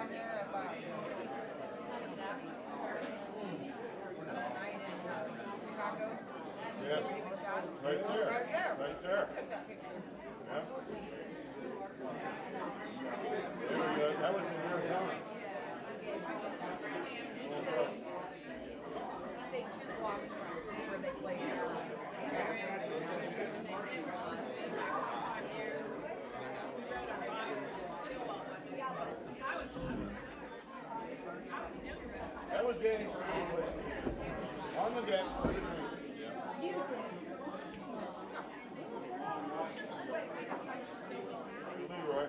down there about that night in Chicago. Yes. Shots. Right there. Right there. Right there. Took that picture. Yeah. That was in Arizona. We stayed 2 blocks from where they played the other. That was Danny's on the deck. Leroy.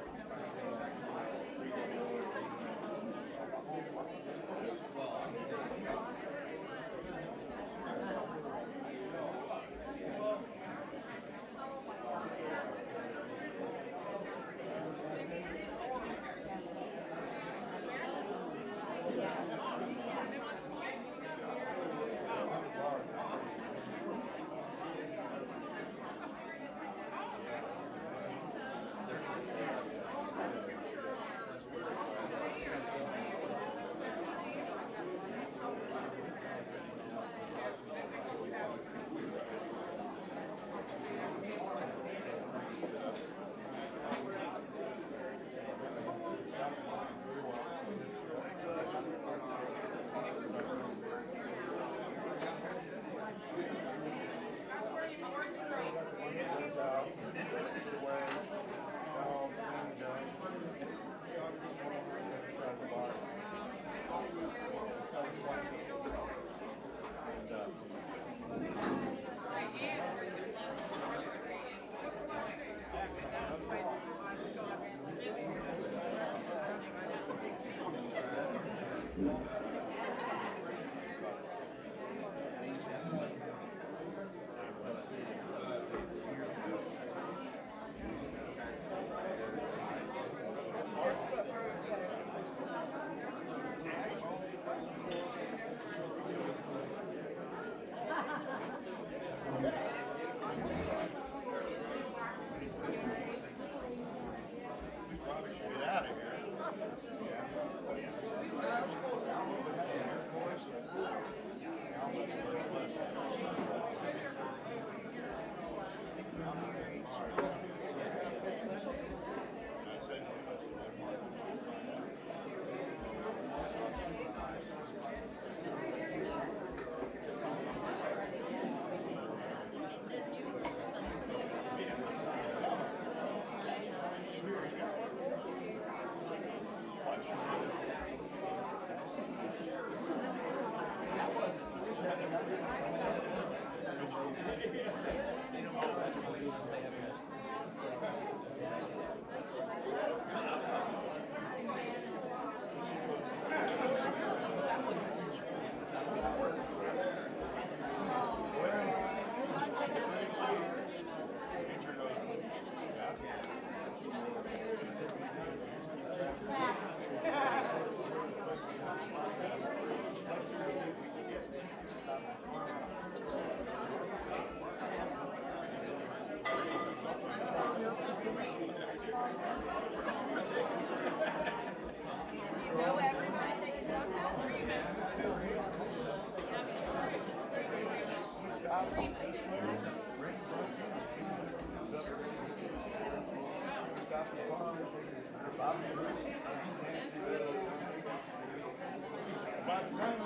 By the time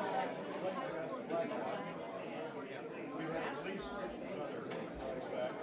we had at least another back.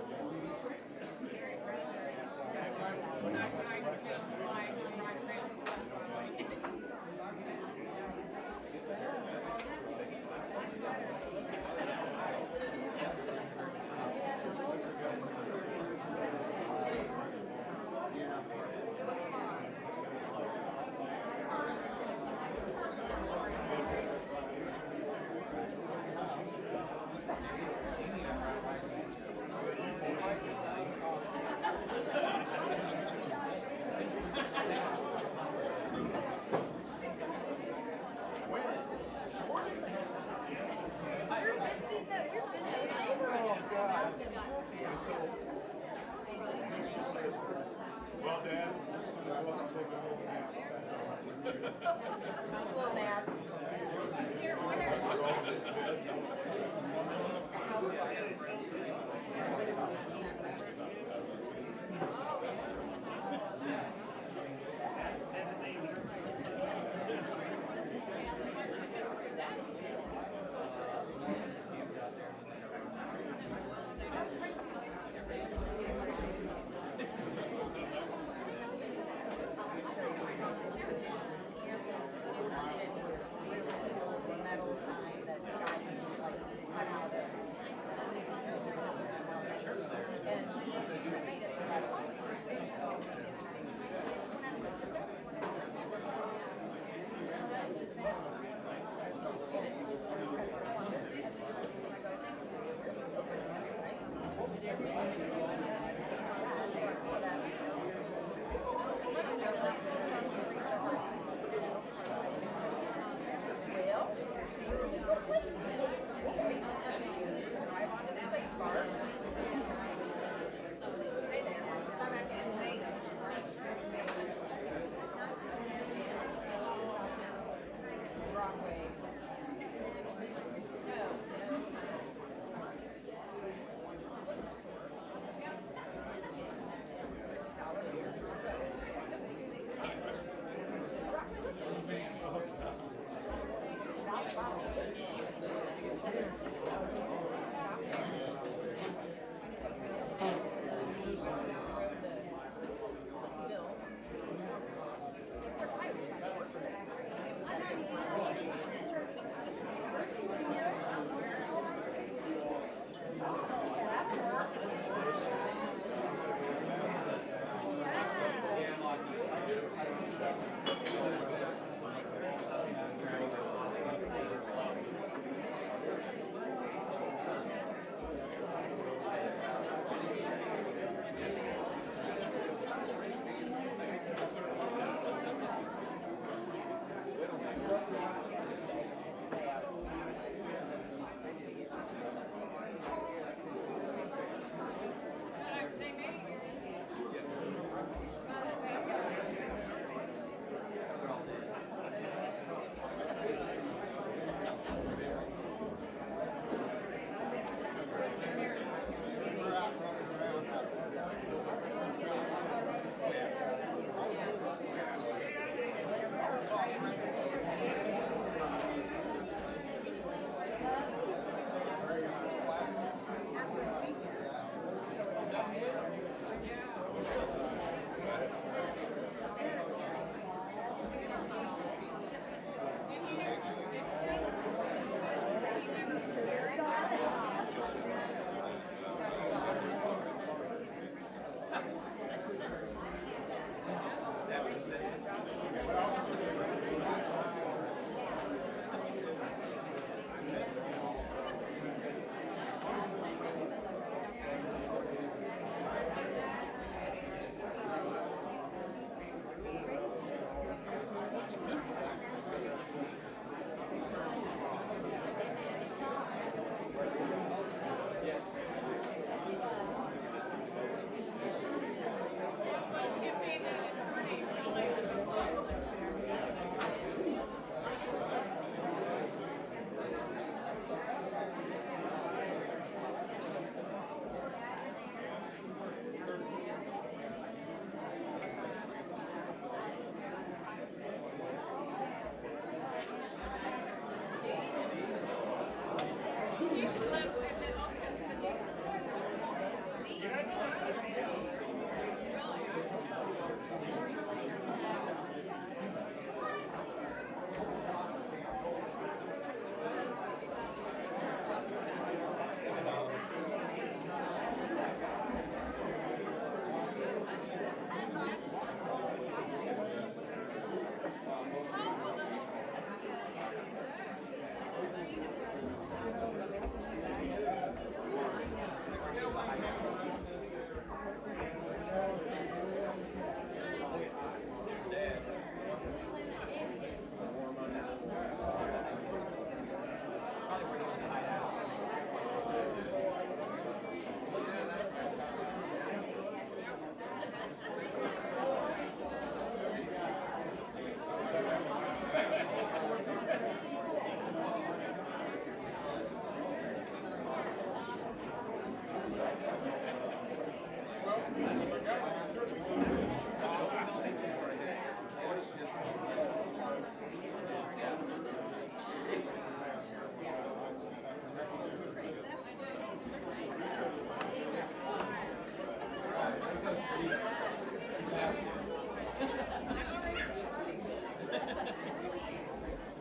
little nap. Here, come here.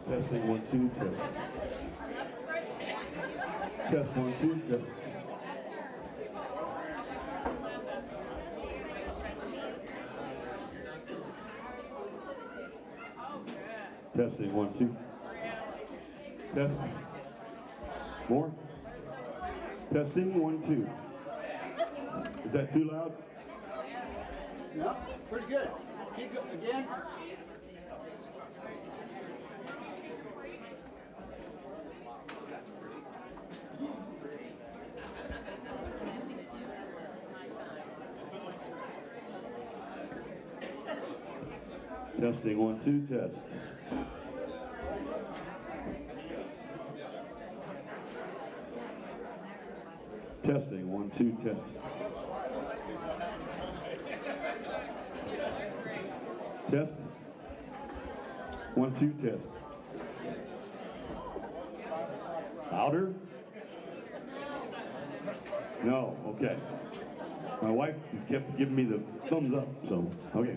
Testing 1 2 test. Test 1 2 test. Testing 1 2. Test. More. Testing 1 2. Is that too loud? No, pretty good. Keep going again. Testing 1 2 test. Testing 1 2 test. Test. 1 2 test. Louder? No, okay. My wife has kept giving me the thumbs up, so okay.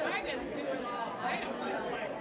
I just do it all. I don't just like.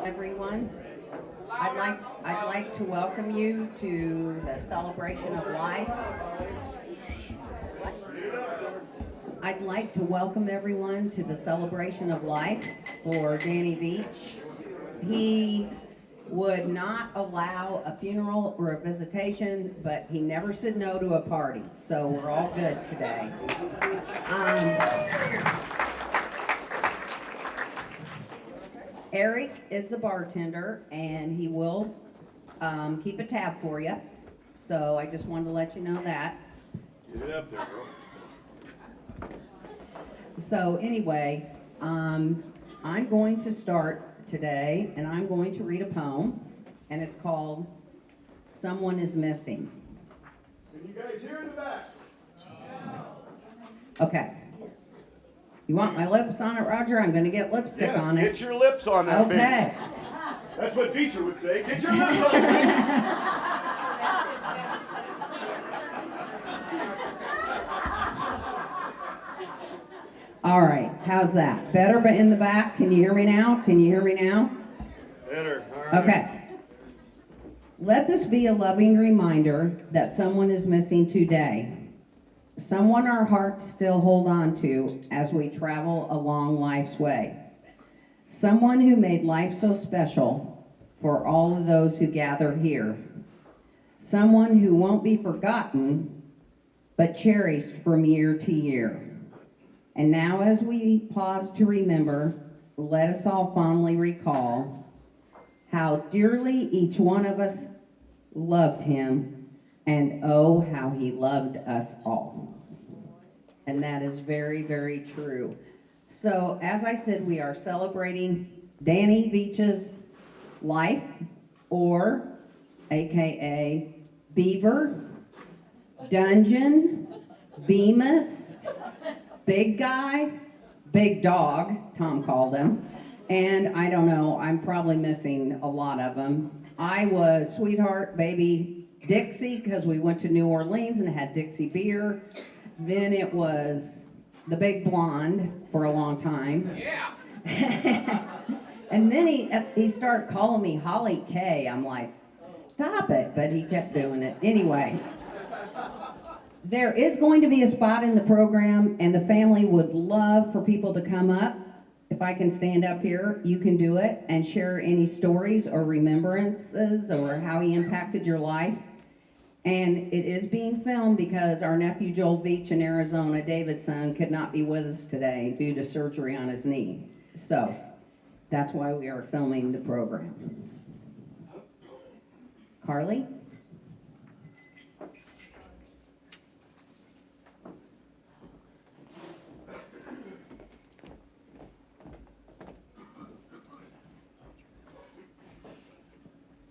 Everyone, I'd like to welcome you to the celebration of life. I'd like to welcome everyone to the celebration of life for Danny Veach. He would not allow a funeral or a visitation, but he never said no to a party, so we're all good today. Eric is the bartender, and he will keep a tab for you. So I just wanted to let you know that. Get it up there, girl. So anyway, I'm going to start today, and I'm going to read a poem, and it's called "Someone is Missing." Can you guys hear in the back? Okay. You want my lips on it, Roger? I'm going to get lipstick on it. Get your lips on that baby. Okay. That's what Beecher would say. Get your lips on it, baby. All right. How's that? Better, but in the back? Can you hear me now? Can you hear me now? Better. All right. Okay. Let this be a loving reminder that someone is missing today. Someone our hearts still hold on to as we travel along life's way. Someone who made life so special for all of those who gather here. Someone who won't be forgotten, but cherished from year to year. And now as we pause to remember, let us all fondly recall how dearly each one of us loved him, and oh, how he loved us all. And that is very, very true. So, as I said, we are celebrating Danny Veach's life, or AKA Beaver, Dungeon, Bemis, Big Guy, Big Dog, Tom called him. And I don't know, I'm probably missing a lot of them. I was Sweetheart Baby Dixie because we went to New Orleans and had Dixie beer. Then it was the Big Blonde for a long time. Yeah. And then he started calling me Holly K. I'm like, stop it, but he kept doing it. Anyway, there is going to be a spot in the program, and the family would love for people to come up. if I can stand up here, you can do it and share any stories or remembrances or how he impacted your life. And it is being filmed because our nephew Joel Veach in Arizona, David's son, could not be with us today due to surgery on his knee. So that's why we are filming the program. Carly?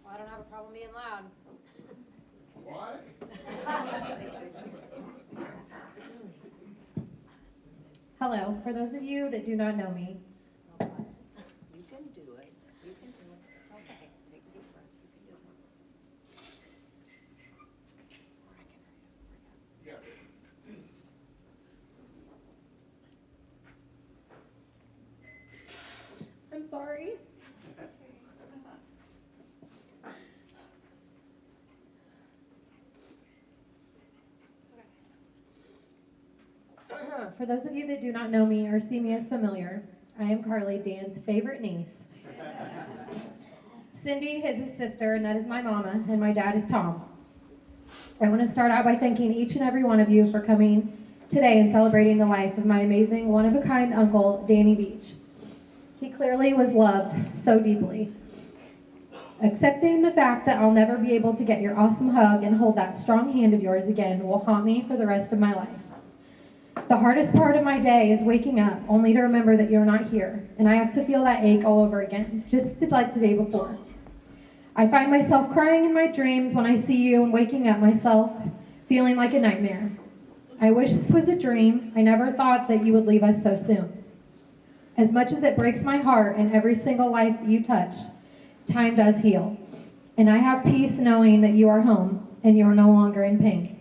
Well, I don't have a problem being loud. Why? Hello, for those of you that do not know me, You can do it. You can do it. It's okay. Take a deep breath. You can do it. Yeah. I'm sorry. For those of you that do not know me or see me as familiar, I am Carly, Dan's favorite niece. Cindy is his sister, and that is my mama, and my dad is Tom. I want to start out by thanking each and every one of you for coming today and celebrating the life of my amazing, one-of-a-kind uncle, Danny Veach. He clearly was loved so deeply. Accepting the fact that I'll never be able to get your awesome hug and hold that strong hand of yours again will haunt me for the rest of my life. The hardest part of my day is waking up only to remember that you're not here, and I have to feel that ache all over again, just like the day before. I find myself crying in my dreams when I see you and waking up myself feeling like a nightmare. I wish this was a dream. I never thought that you would leave us so soon. As much as it breaks my heart and every single life that you touched, time does heal. And I have peace knowing that you are home and you are no longer in pain.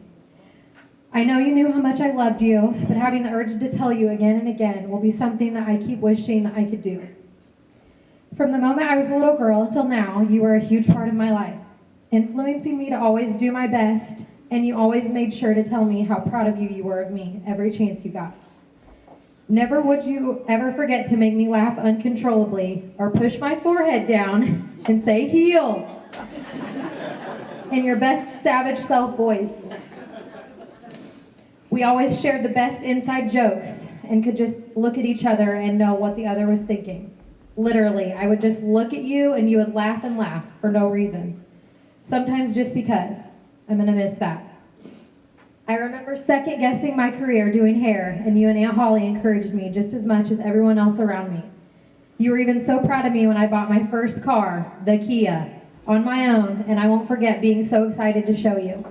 I know you knew how much I loved you, but having the urge to tell you again and again will be something that I keep wishing that I could do. From the moment I was a little girl until now, you were a huge part of my life, influencing me to always do my best, and you always made sure to tell me how proud of you were of me every chance you got. Never would you ever forget to make me laugh uncontrollably or push my forehead down and say, "Heal," in your best savage self voice. We always shared the best inside jokes and could just look at each other and know what the other was thinking. Literally, I would just look at you and you would laugh and laugh for no reason. Sometimes just because. I'm gonna miss that. I remember second guessing my career doing hair, and you and Aunt Holly encouraged me just as much as everyone else around me. You were even so proud of me when I bought my first car, the Kia, on my own, and I won't forget being so excited to show you.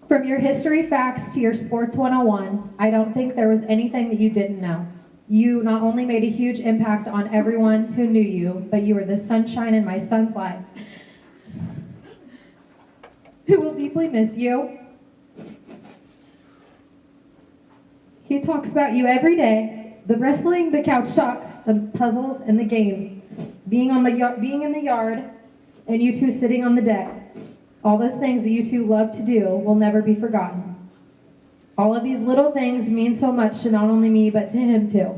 From your history facts to your sports 101, I don't think there was anything that you didn't know. You not only made a huge impact on everyone who knew you, but you were the sunshine in my son's life, who will deeply miss you. He talks about you every day, the wrestling, the couch talks, the puzzles, and the games, being in the yard, and you two sitting on the deck. All those things that you two love to do will never be forgotten. All of these little things mean so much to not only me, but to him too.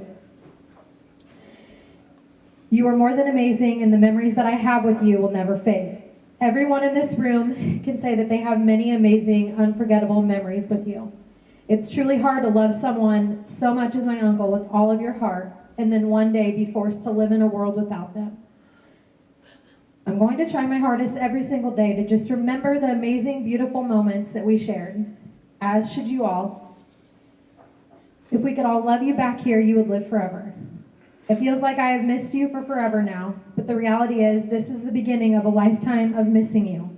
You are more than amazing, and the memories that I have with you will never fade. Everyone in this room can say that they have many amazing, unforgettable memories with you. It's truly hard to love someone so much as my uncle with all of your heart, and then one day be forced to live in a world without them. I'm going to try my hardest every single day to just remember the amazing, beautiful moments that we shared, as should you all. If we could all love you back here, you would live forever. It feels like I have missed you for forever now, but the reality is this is the beginning of a lifetime of missing you.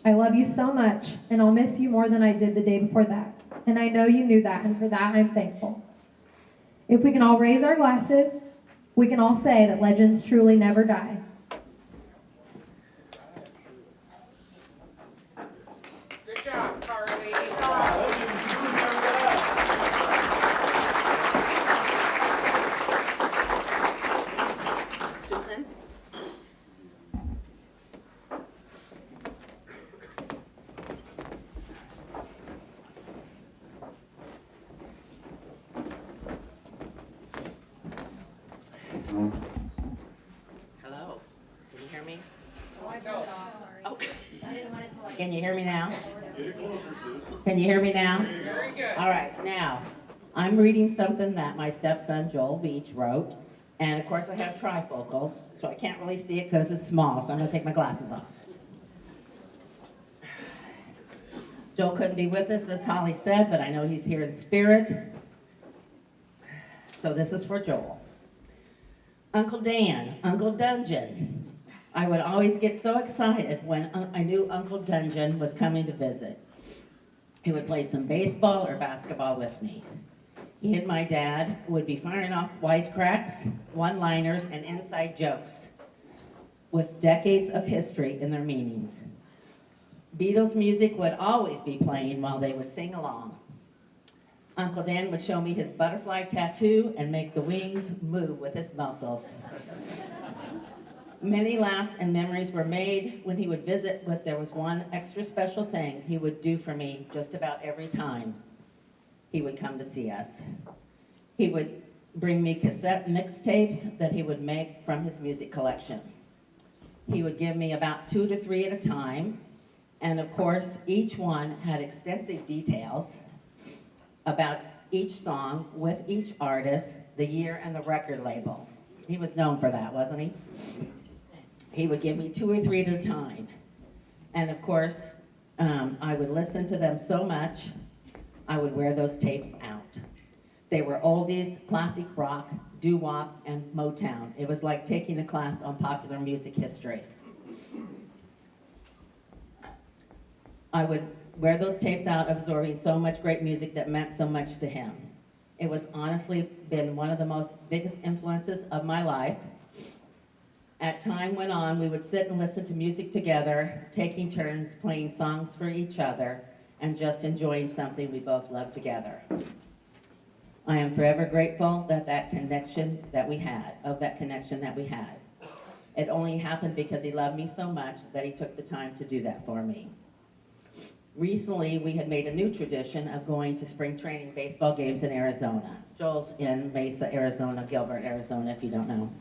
I love you so much, and I'll miss you more than I did the day before that. And I know you knew that, and for that I'm thankful. If we can all raise our glasses, we can all say that legends truly never die. Good job, Carly. Susan? Hello, can you hear me? Oh. Can you hear me now? Can you hear me now? Very good. All right, now, I'm reading something that my stepson Joel Veach wrote, and of course I have trifocals, so I can't really see it because it's small, so I'm gonna take my glasses off. Joel couldn't be with us, as Holly said, but I know he's here in spirit. So this is for Joel. Uncle Dan, Uncle Dungeon. I would always get so excited when I knew Uncle Dungeon was coming to visit. He would play some baseball or basketball with me. He and my dad would be firing off wisecracks, one-liners, and inside jokes with decades of history in their meanings. Beatles music would always be playing while they would sing along. Uncle Dan would show me his butterfly tattoo and make the wings move with his muscles. Many laughs and memories were made when he would visit, but there was one extra special thing he would do for me just about every time he would come to see us. He would bring me cassette mixtapes that he would make from his music collection. He would give me about 2 to 3 at a time, and of course, each one had extensive details about each song with each artist, the year, and the record label. He was known for that, wasn't he? He would give me 2 or 3 at a time. And of course, I would listen to them so much, I would wear those tapes out. They were oldies, classic rock, doo-wop, and Motown. It was like taking a class on popular music history. I would wear those tapes out, absorbing so much great music that meant so much to him. It was honestly been one of the most biggest influences of my life. As time went on, we would sit and listen to music together, taking turns playing songs for each other, and just enjoying something we both loved together. I am forever grateful that connection that we had. It only happened because he loved me so much that he took the time to do that for me. Recently, we had made a new tradition of going to spring training baseball games in Arizona. Joel's in Mesa, Arizona, Gilbert, Arizona, if you don't know.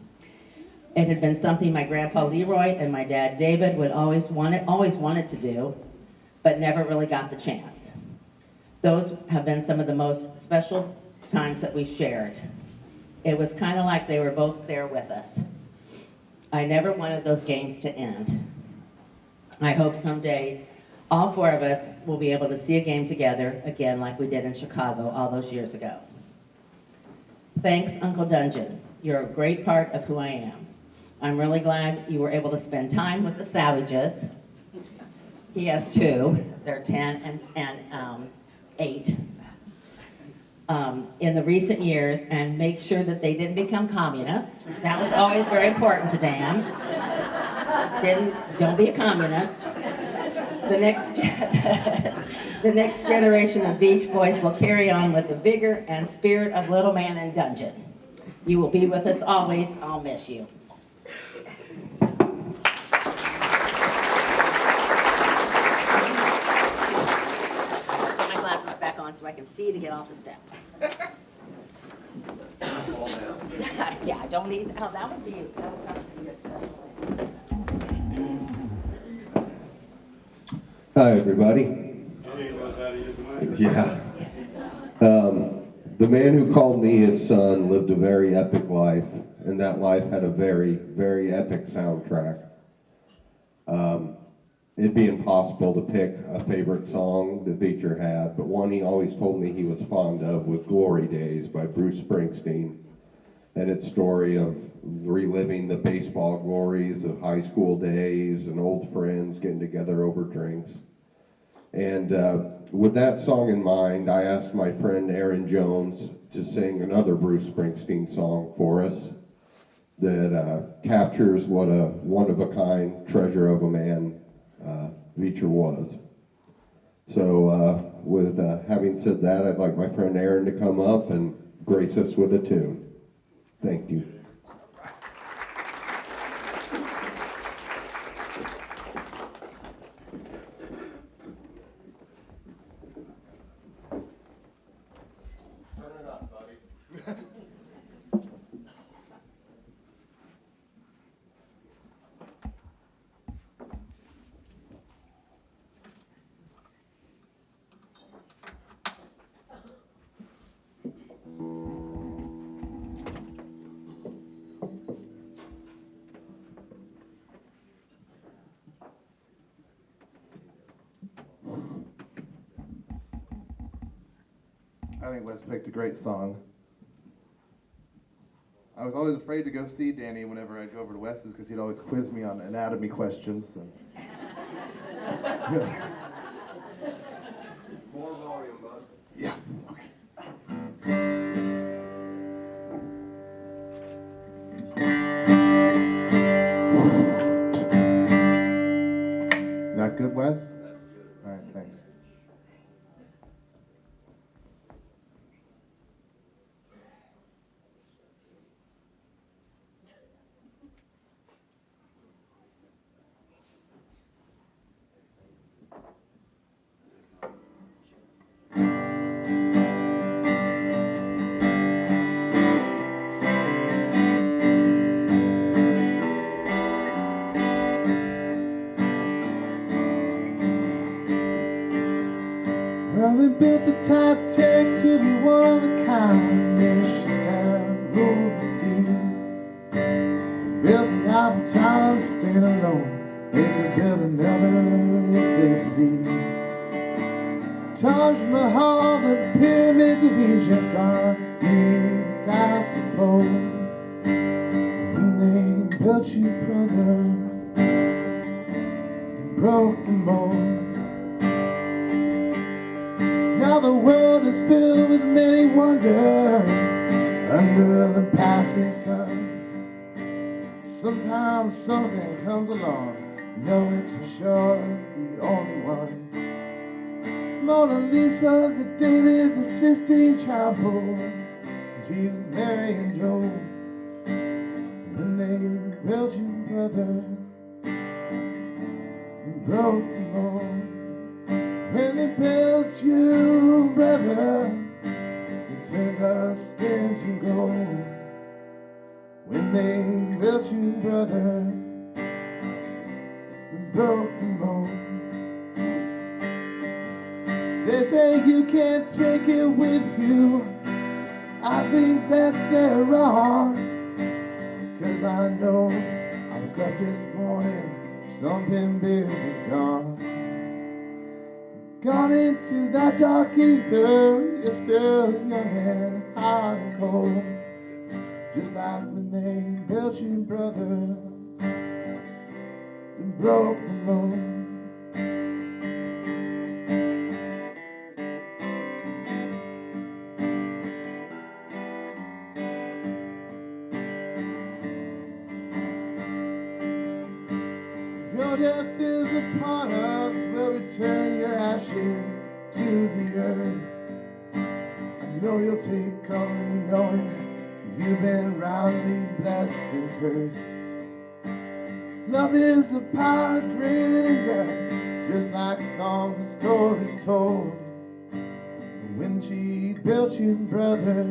It had been something my grandpa Leroy and my dad David would always wanted to do, but never really got the chance. Those have been some of the most special times that we shared. It was kind of like they were both there with us. I never wanted those games to end. I hope someday all 4 of us will be able to see a game together again like we did in Chicago all those years ago. Thanks, Uncle Dungeon. You're a great part of who I am. I'm really glad you were able to spend time with the Savages. He has 2. They're 10 and 8. In the recent years, and make sure that they didn't become communists. That was always very important to Dan. Don't be a communist. The next generation of Beach Boys will carry on with the vigor and spirit of Little Man in Dungeon. You will be with us always. I'll miss you. Put my glasses back on so I can see to get off the step. Yeah, I don't need. Oh, that would be. Hi, everybody. Hey, knows how to use the mic. Yeah. The man who called me his son lived a very epic life, and that life had a very, very epic soundtrack. It'd be impossible to pick a favorite song that Veach had, but one he always told me he was fond of was Glory Days by Bruce Springsteen, and its story of reliving the baseball glories of high school days and old friends getting together over drinks. And with that song in mind, I asked my friend Aaron Jones to sing another Bruce Springsteen song for us that captures what a one-of-a-kind treasure of a man Veach was. So with having said that, I'd like my friend Aaron to come up and grace us with a tune. Thank you. think Wes picked a great song. I was always afraid to go see Danny whenever I'd go over to Wes's because he'd always quiz me on anatomy questions. And More volume, bud. yeah, okay. That good, Wes? That's good. All right, thanks. Well, they built the Titanic to be one of a kind. Many ships have ruled the seas. They built the Eiffel Tower to stand alone. They could build another if they please. Taj Mahal, the pyramids of Egypt are unique, I suppose. When they built you, brother, they broke the mold. Now the world is filled with many wonders under the passing sun. Sometimes something comes along, you know it's for sure the only one. Mona Lisa, the David, the Sistine Chapel, Jesus, Mary, and Joe. When they built you, brother, they broke the mold. When they built you, brother, they turned dust into gold. When they built you, brother, they broke the mold. They say you can't take it with you. I think that they're wrong. 'Cause I know I woke up this morning, something big was gone. Gone into that dark ether, you're still young and hot and cold. Just like when they built you, brother, they broke the mold. Your death is upon us, we'll return your ashes to the earth. I know you'll take on knowing you've been roundly blessed and cursed. Love is a power greater than death, just like songs and stories told. When she built you, brother,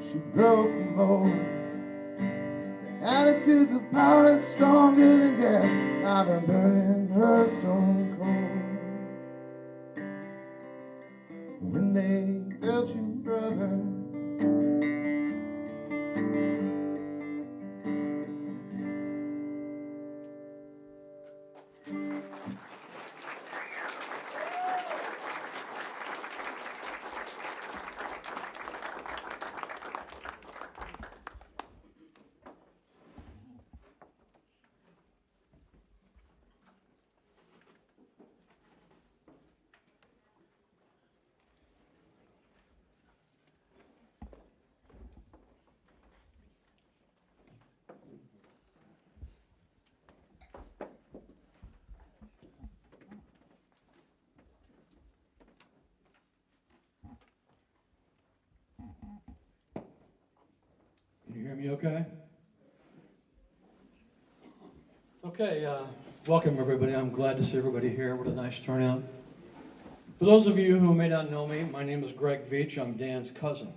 she broke the mold. Attitudes of power stronger than death. I've been burning her stone cold. When they built you, brother, Can you hear me okay? Okay, welcome everybody. I'm glad to see everybody here. What a nice turnout. For those of you who may not know me, my name is Greg Veach. I'm Dan's cousin.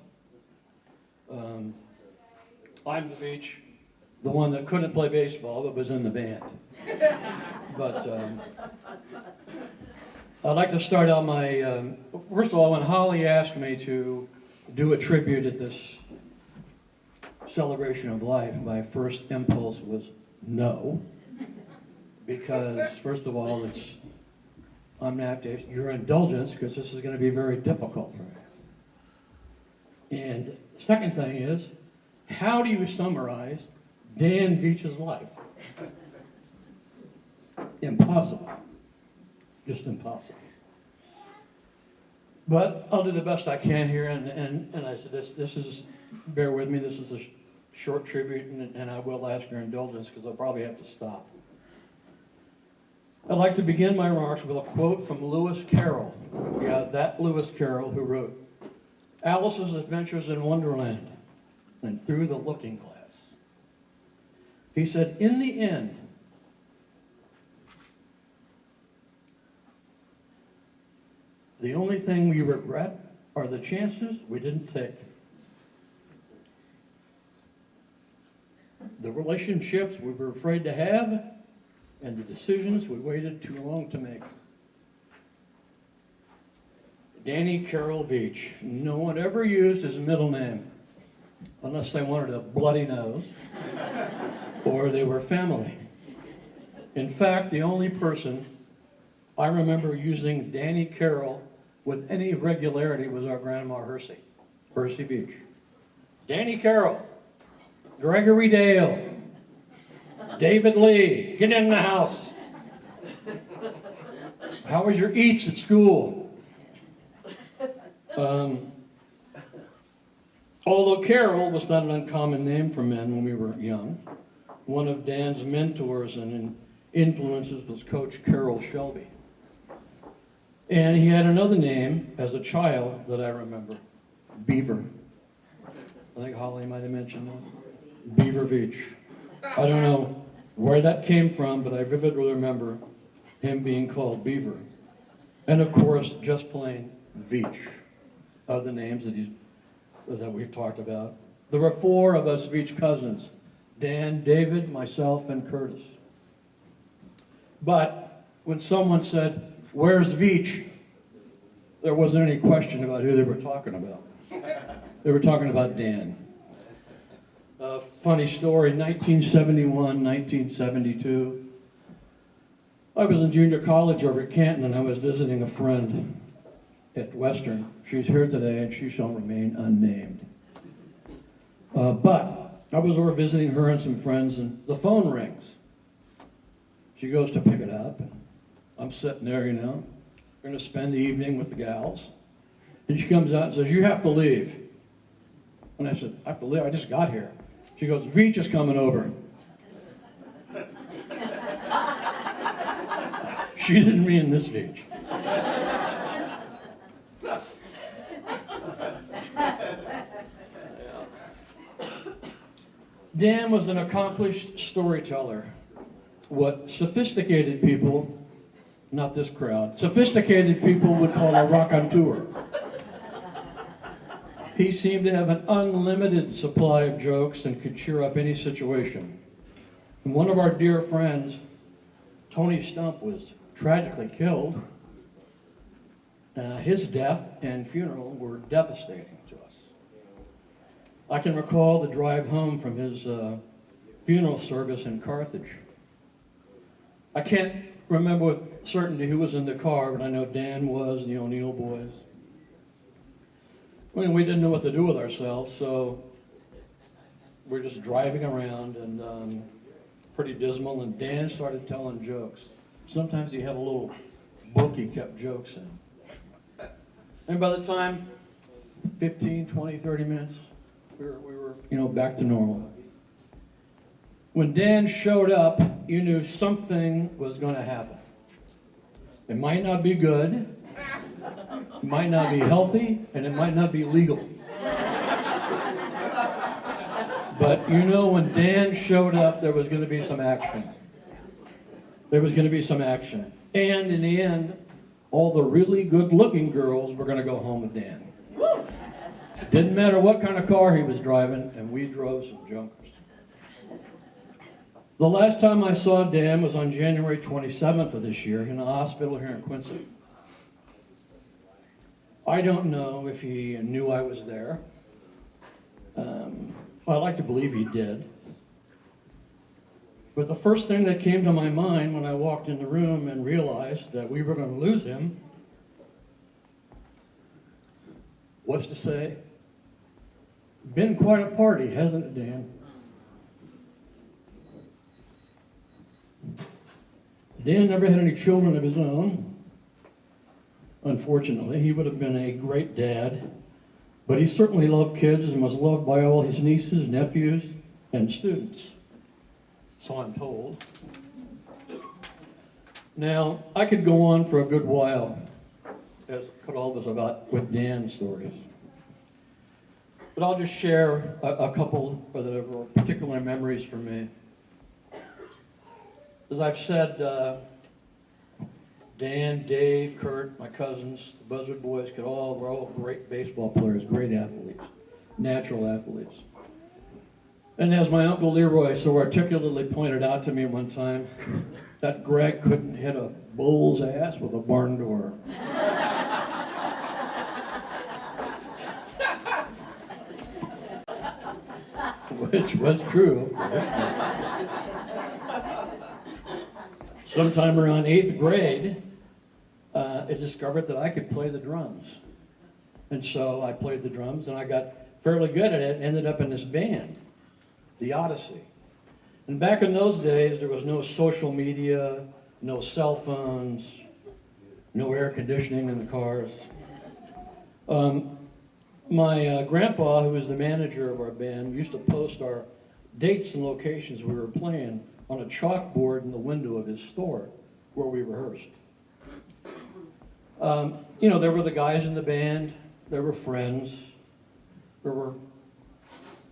I'm the Veach, the one that couldn't play baseball but was in the band. But I'd like to start out my, first of all, when Holly asked me to do a tribute at this celebration of life, my first impulse was no. Because, first of all, it's I'm gonna have to ask your indulgence because this is gonna be very difficult for me. And second thing is, how do you summarize Dan Veach's life? Impossible. Just impossible. But I'll do the best I can here, and I said, this is, bear with me, this is a short tribute, and I will ask your indulgence because I'll probably have to stop. I'd like to begin my remarks with a quote from Lewis Carroll. Yeah, that Lewis Carroll who wrote Alice's Adventures in Wonderland and Through the Looking Glass. He said, in the end, the only thing we regret are the chances we didn't take. The relationships we were afraid to have, and the decisions we waited too long to make. Danny Carroll Veach. No one ever used his middle name unless they wanted a bloody nose or they were family. In fact, the only person I remember using Danny Carroll with any regularity was our grandma Hersey Veach. Danny Carroll, Gregory Dale, David Lee, get in the house. How was your eats at school? Although Carroll was not an uncommon name for men when we were young, one of Dan's mentors and influences was Coach Carroll Shelby. And he had another name as a child that I remember, Beaver. I think Holly might have mentioned that. Beaver Veach. I don't know where that came from, but I vividly remember him being called Beaver. And of course, just plain Veach are the names that we've talked about. There were 4 of us Veach cousins, Dan, David, myself, and Curtis. But when someone said, where's Veach? There wasn't any question about who they were talking about. They were talking about Dan. Funny story, 1971, 1972. I was in junior college over at Canton and I was visiting a friend at Western. She's here today and she shall remain unnamed. But I was over visiting her and some friends and the phone rings. She goes to pick it up. And I'm sitting there, you know, going to spend the evening with the gals. And she comes out and says, you have to leave. And I said, I have to leave? I just got here. She goes, Veach is coming over. She didn't mean this Veach. Dan was an accomplished storyteller. What sophisticated people, not this crowd, sophisticated people would call a raconteur. He seemed to have an unlimited supply of jokes and could cheer up any situation. And one of our dear friends, Tony Stump, was tragically killed. His death and funeral were devastating to us. I can recall the drive home from his funeral service in Carthage. I can't remember with certainty who was in the car, but I know Dan was, the O'Neill boys. We didn't know what to do with ourselves, so we're just driving around and pretty dismal, and Dan started telling jokes. Sometimes he had a little book he kept jokes in. And by the time 15, 20, 30 minutes, we were back to normal. When Dan showed up, you knew something was going to happen. It might not be good, it might not be healthy, and it might not be legal. But when Dan showed up, there was going to be some action. There was going to be some action. And in the end, all the really good-looking girls were going to go home with Dan. It didn't matter what kind of car he was driving, and we drove some junkers. The last time I saw Dan was on January 27th of this year in a hospital here in Quincy. I don't know if he knew I was there. I'd like to believe he did. But the first thing that came to my mind when I walked in the room and realized that we were going to lose him was to say, been quite a party, hasn't it, Dan? Dan never had any children of his own. Unfortunately, he would have been a great dad, but he certainly loved kids and was loved by all his nieces, nephews, and students. So I'm told. Now, I could go on for a good while, as could all of us, with Dan's stories. But I'll just share a couple that are particular memories for me. As I've said, Dan, Dave, Kurt, my cousins, the Buzzard boys, were all great baseball players, great athletes, natural athletes. And as my Uncle Leroy so articulately pointed out to me one time, that Greg couldn't hit a bull's ass with a barn door. Which was true, of course. Sometime around 8th grade, I discovered that I could play the drums. And so I played the drums, and I got fairly good at it, ended up in this band, the Odyssey. And back in those days, there was no social media, no cell phones, no air conditioning in the cars. My grandpa, who was the manager of our band, used to post our dates and locations we were playing on a chalkboard in the window of his store where we rehearsed. There were the guys in the band, there were friends, there were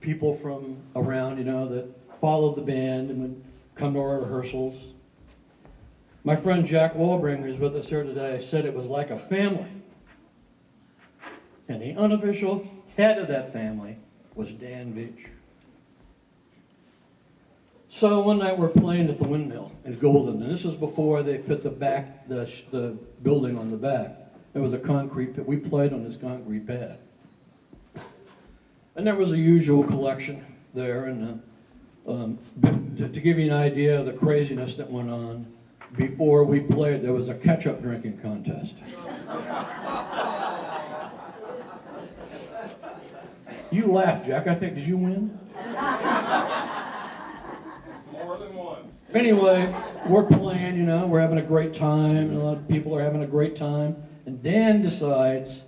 people from around, that followed the band and would come to our rehearsals. My friend Jack Walbring, who's with us here today, said it was like a family. And the unofficial head of that family was Dan Veach. So one night we're playing at the Windmill in Golden, and this is before they put the building on the back. There was a concrete pad. We played on this concrete pad. And there was a usual collection there, and to give you an idea of the craziness that went on, before we played, there was a ketchup drinking contest. You laughed, Jack. I think, did you win? More than one. Anyway, we're playing, we're having a great time, and a lot of people are having a great time. And Dan decides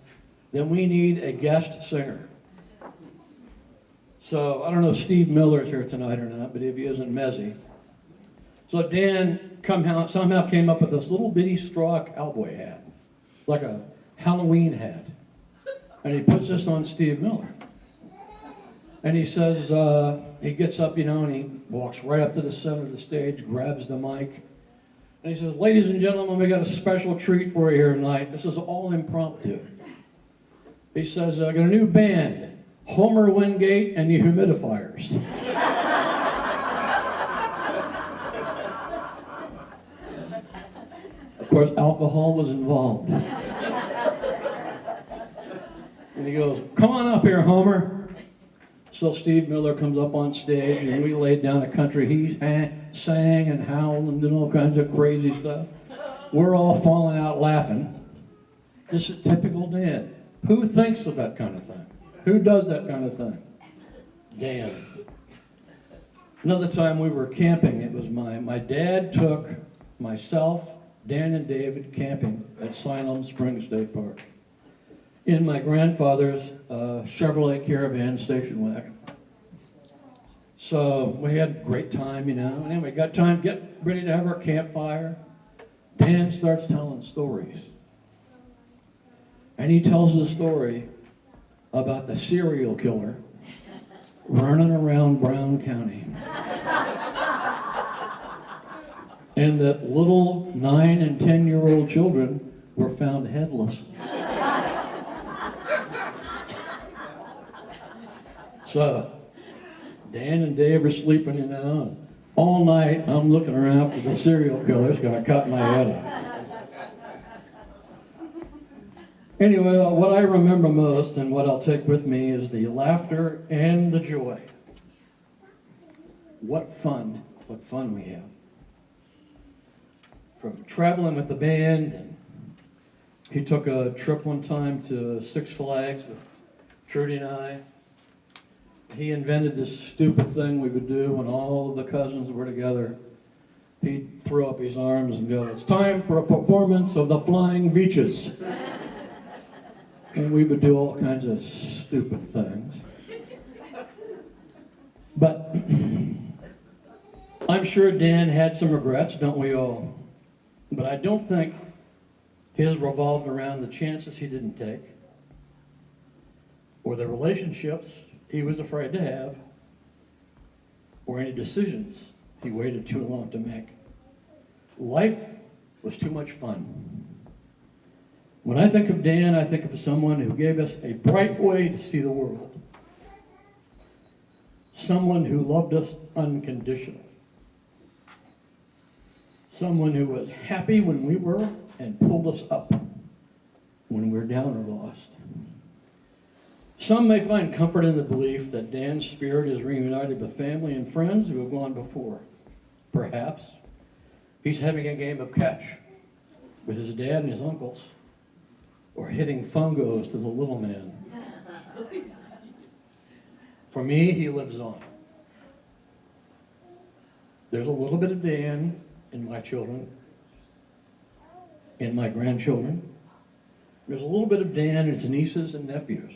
that we need a guest singer. So, I don't know if Steve Miller's here tonight or not, but if he isn't, Mezzy. So Dan somehow came up with this little bitty straw cowboy hat, like a Halloween hat. And he puts this on Steve Miller. And he says, he gets up, and he walks right up to the center of the stage, grabs the mic, and he says, "Ladies and gentlemen, we got a special treat for you here tonight. This is all impromptu." He says, "I got a new band, Homer Wingate and the Humidifiers." Of course, alcohol was involved. And he goes, "Come on up here, Homer." So Steve Miller comes up on stage, and we laid down a country. He sang and howled and did all kinds of crazy stuff. We're all falling out laughing. This is typical Dan. Who thinks of that kind of thing? Who does that kind of thing? Dan. Another time we were camping. It was my dad took myself, Dan, and David camping at Siloam Springs State Park in my grandfather's Chevrolet Caravan station wagon. So we had a great time, and then we got time to get ready to have our campfire. Dan starts telling stories. And he tells the story about the serial killer running around Brown County. And that little 9 and 10-year-old children were found headless. So, Dan and Dave are sleeping, and all night I'm looking around for the serial killer's gonna cut my head off. Anyway, what I remember most and what I'll take with me is the laughter and the joy. What fun what fun we have. From traveling with the band, and he took a trip one time to Six Flags with Trudy and I. He invented this stupid thing we would do when all of the cousins were together. He'd throw up his arms and go, "It's time for a performance of the Flying Veaches." And we would do all kinds of stupid things. But I'm sure Dan had some regrets, don't we all? But I don't think his revolved around the chances he didn't take, or the relationships he was afraid to have, or any decisions he waited too long to make. Life was too much fun. When I think of Dan, I think of someone who gave us a bright way to see the world. Someone who loved us unconditionally. Someone who was happy when we were and pulled us up when we were down or lost. Some may find comfort in the belief that Dan's spirit is reunited with family and friends who have gone before. Perhaps he's having a game of catch with his dad and his uncles, or hitting fungos to the little man. For me, he lives on. There's a little bit of Dan in my children, in my grandchildren. There's a little bit of Dan in his nieces and nephews.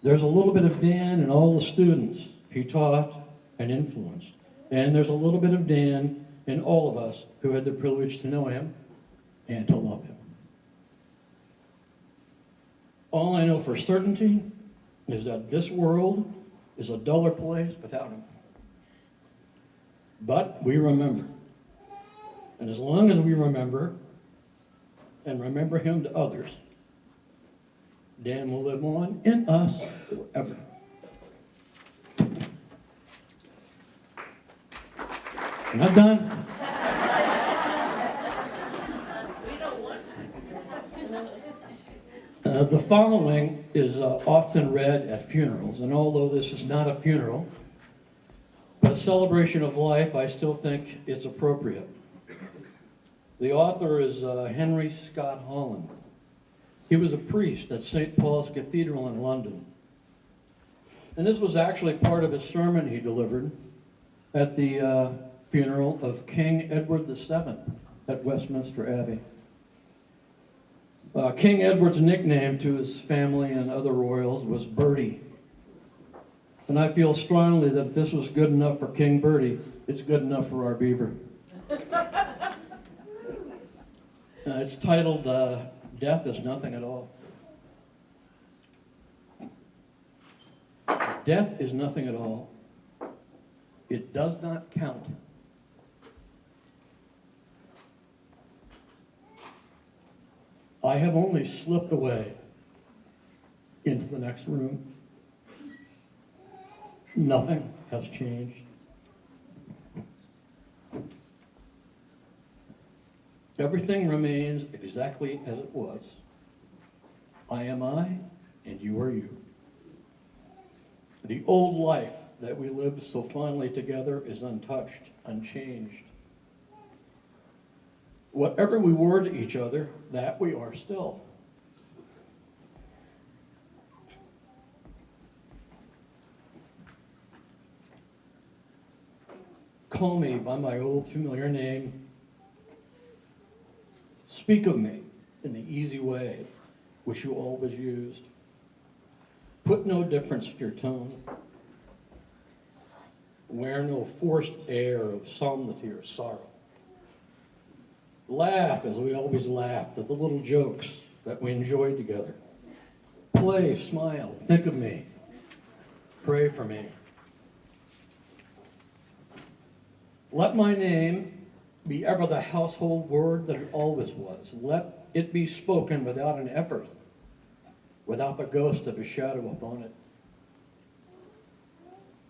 There's a little bit of Dan in all the students he taught and influenced. And there's a little bit of Dan in all of us who had the privilege to know him and to love him. All I know for certainty is that this world is a duller place without him. But we remember. And as long as we remember, and remember him to others, Dan will live on in us forever. I'm not done. The following is often read at funerals, and although this is not a funeral, but a celebration of life, I still think it's appropriate. The author is Henry Scott Holland. He was a priest at St. Paul's Cathedral in London. And this was actually part of his sermon he delivered at the funeral of King Edward VII at Westminster Abbey. King Edward's nickname to his family and other royals was Bertie. And I feel strongly that if this was good enough for King Bertie, it's good enough for our beaver. It's titled, Death is Nothing at All. Death is nothing at all. It does not count. I have only slipped away into the next room. Nothing has changed. Everything remains exactly as it was. I am I, and you are you. The old life that we lived so fondly together is untouched, unchanged. Whatever we were to each other, that we are still. Call me by my old familiar name. Speak of me in the easy way which you always used. Put no difference in your tone. Wear no forced air of solemnity or sorrow. Laugh as we always laughed at the little jokes that we enjoyed together. Play, smile, think of me. Pray for me. Let my name be ever the household word that it always was. Let it be spoken without an effort, without the ghost of a shadow upon it.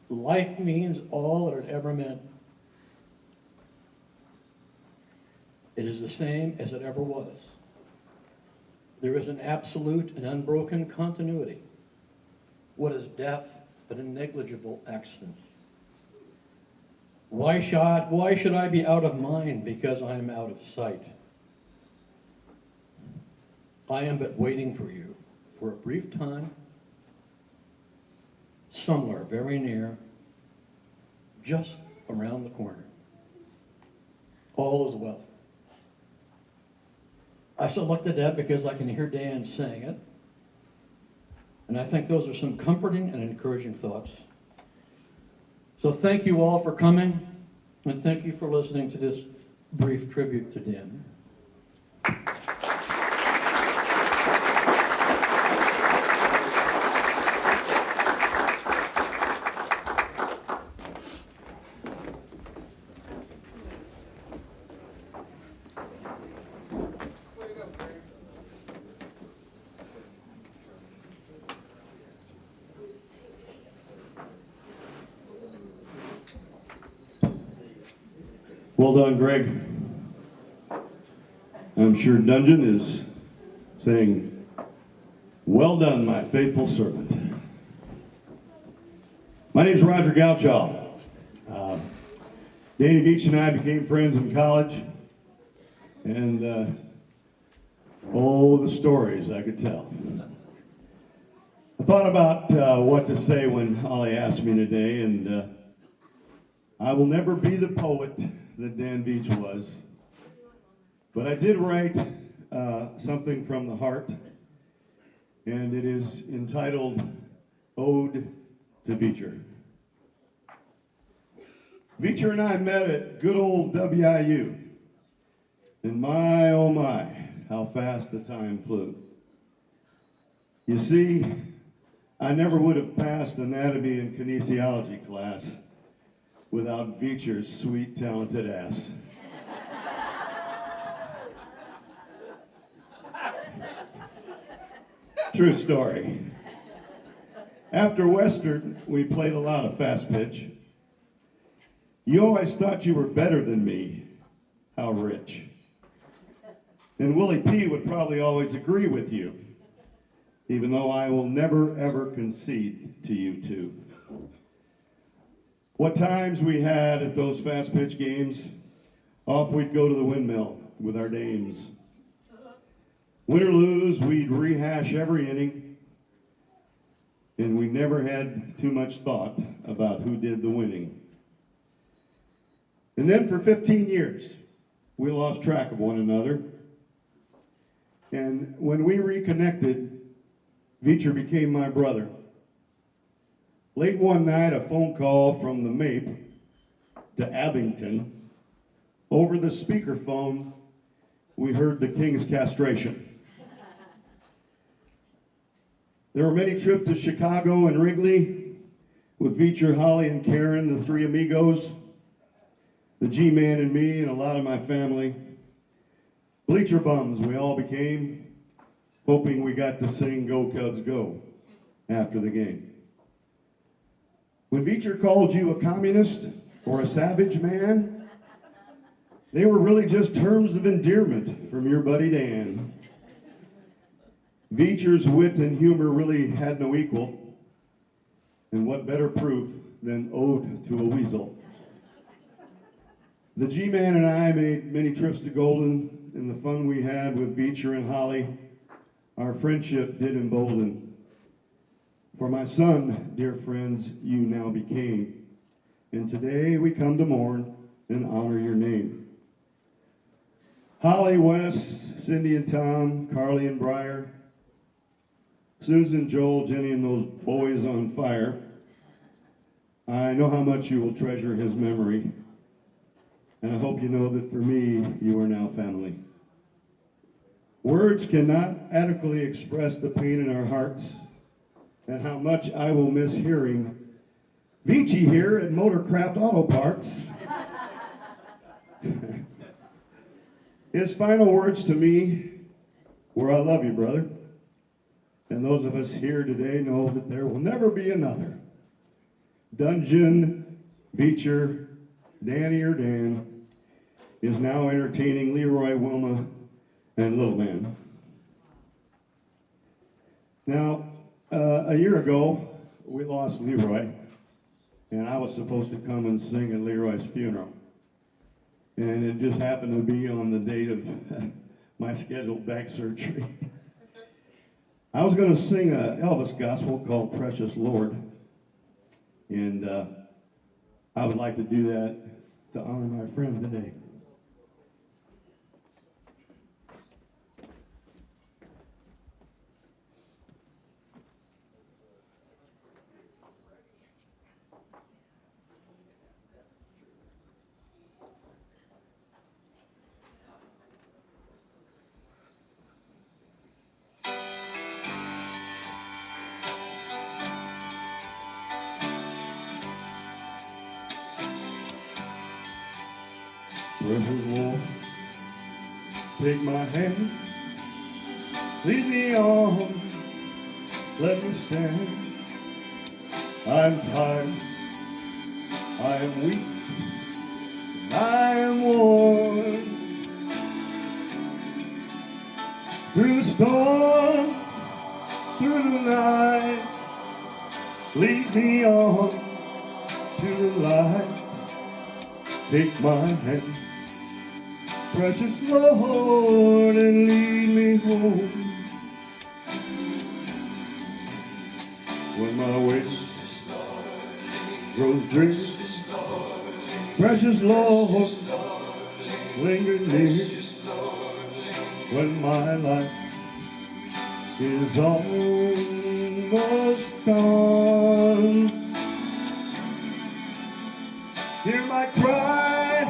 Life means all that it ever meant. It is the same as it ever was. There is an absolute and unbroken continuity. What is death but a negligible accident? Why should I be out of mind because I am out of sight? I am but waiting for you for a brief time, somewhere very near, just around the corner. All is well. I selected that because I can hear Dan saying it, and I think those are some comforting and encouraging thoughts. So thank you all for coming, and thank you for listening to this brief tribute to Dan. Well done, Greg. I'm sure Dungeon is saying, well done, my faithful servant. My name's Roger Gouchow. Danny Veach and I became friends in college, and the stories I could tell. I thought about what to say when Holly asked me today, and I will never be the poet that Dan Veach was, but I did write something from the heart, and it is entitled Ode to Veacher. Veacher and I met at good old WIU, and my oh my, how fast the time flew. You see, I never would have passed anatomy and kinesiology class without Veacher's sweet, talented ass. True story. After Western, we played a lot of fast pitch. You always thought you were better than me. How rich. And Willie P. would probably always agree with you, even though I will never, ever concede to you two. What times we had at those fast pitch games. Off we'd go to the windmill with our dames. Win or lose, we'd rehash every inning, and we never had too much thought about who did the winning. And then for 15 years, we lost track of one another. And when we reconnected, Veacher became my brother. Late one night, a phone call from the MAPE to Abington. Over the speakerphone, we heard the King's castration. There were many trips to Chicago and Wrigley with Veacher, Holly, and Karen, the three amigos, the G-Man and me, and a lot of my family. Bleacher bums we all became, hoping we got to sing Go Cubs Go after the game. When Veacher called you a communist or a savage man, they were really just terms of endearment from your buddy Dan. Veacher's wit and humor really had no equal, and what better proof than Ode to a Weasel. The G-Man and I made many trips to Golden, and the fun we had with Veacher and Holly, our friendship did embolden. For my son, dear friends, you now became, and today we come to mourn and honor your name. Holly, Wes, Cindy and Tom, Carly and Briar, Susan, Joel, Jenny, and those boys on fire, I know how much you will treasure his memory, and I hope you know that for me, you are now family. Words cannot adequately express the pain in our hearts and how much I will miss hearing Veachy here at Motorcraft Auto Parts. His final words to me were, I love you, brother. And those of us here today know that there will never be another. Dungeon, Veacher, Danny or Dan is now entertaining Leroy, Wilma, and Little Man. Now, a year ago, we lost Leroy. and I was supposed to come and sing at Leroy's funeral. And it just happened to be on the date of my scheduled back surgery. I was going to sing an Elvis gospel called Precious Lord, and I would like to do that to honor my friend today. Precious Lord, take my hand, lead me on, let me stand. I'm tired, I am weak, I am worn. Through the storm, through the night, lead me on to the light. Take my hand, precious Lord, and lead me home. When my way grows dreary, precious Lord, linger near. When my life is almost gone, hear my cry,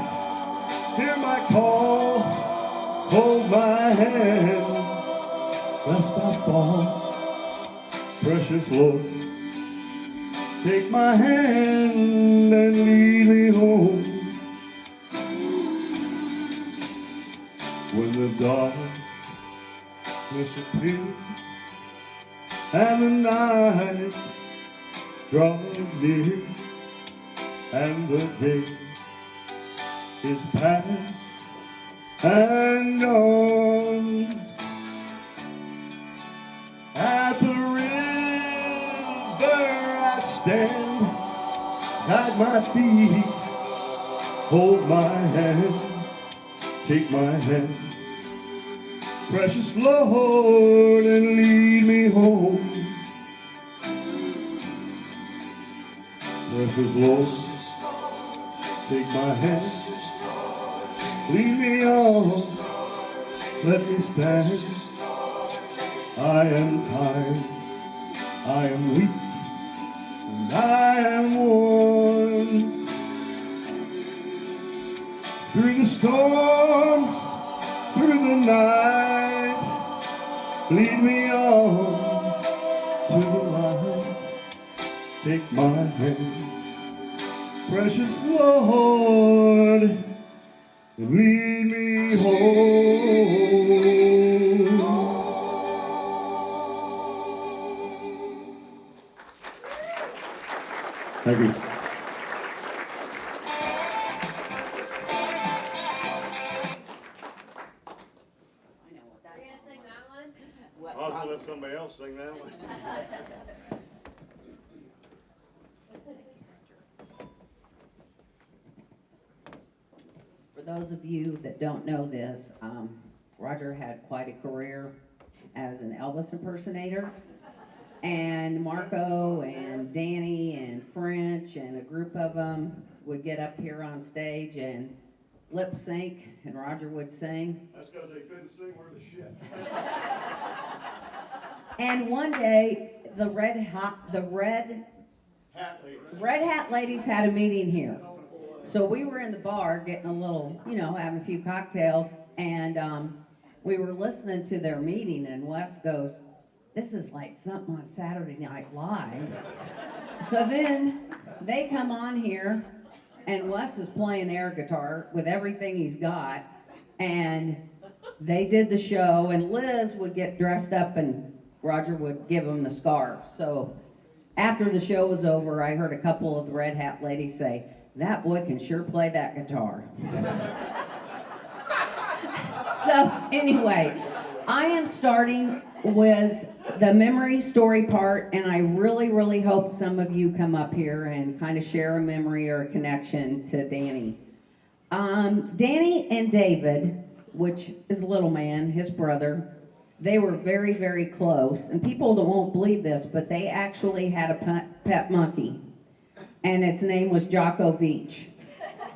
hear my call, hold my hand, lest I fall. Precious Lord, take my hand and lead me home. When the darkness appears and the night draws near, and the day is past and gone, at the river I stand, guide my feet, hold my hand, take my hand, precious Lord, and lead me home. Precious Lord, take my hand, lead me on, let me stand. I am tired, I am weak, and I am worn. Through the storm, through the night, lead me on to the light. Take my hand, precious Lord, and lead me home. Thank you. I was going to let somebody else sing that one. For those of you that don't know this, Roger had quite a career as an Elvis impersonator. And Marco and Danny and French and a group of them would get up here on stage and lip sync, and Roger would sing. That's because they couldn't sing worth a shit. And one day, the Red Hat ladies had a meeting here. So we were in the bar getting a little, having a few cocktails, and we were listening to their meeting, and Wes goes, "This is like something on Saturday Night Live." So then they come on here, and Wes is playing air guitar with everything he's got, and they did the show, and Liz would get dressed up, and Roger would give him the scarf. So after the show was over, I heard a couple of the Red Hat ladies say, "That boy can sure play that guitar." So anyway, I am starting with the memory story part, and I really, really hope some of you come up here and kind of share a memory or a connection to Danny. Danny and David, which is little man, his brother, they were very, very close. And people won't believe this, but they actually had a pet monkey. And its name was Jocko Veach.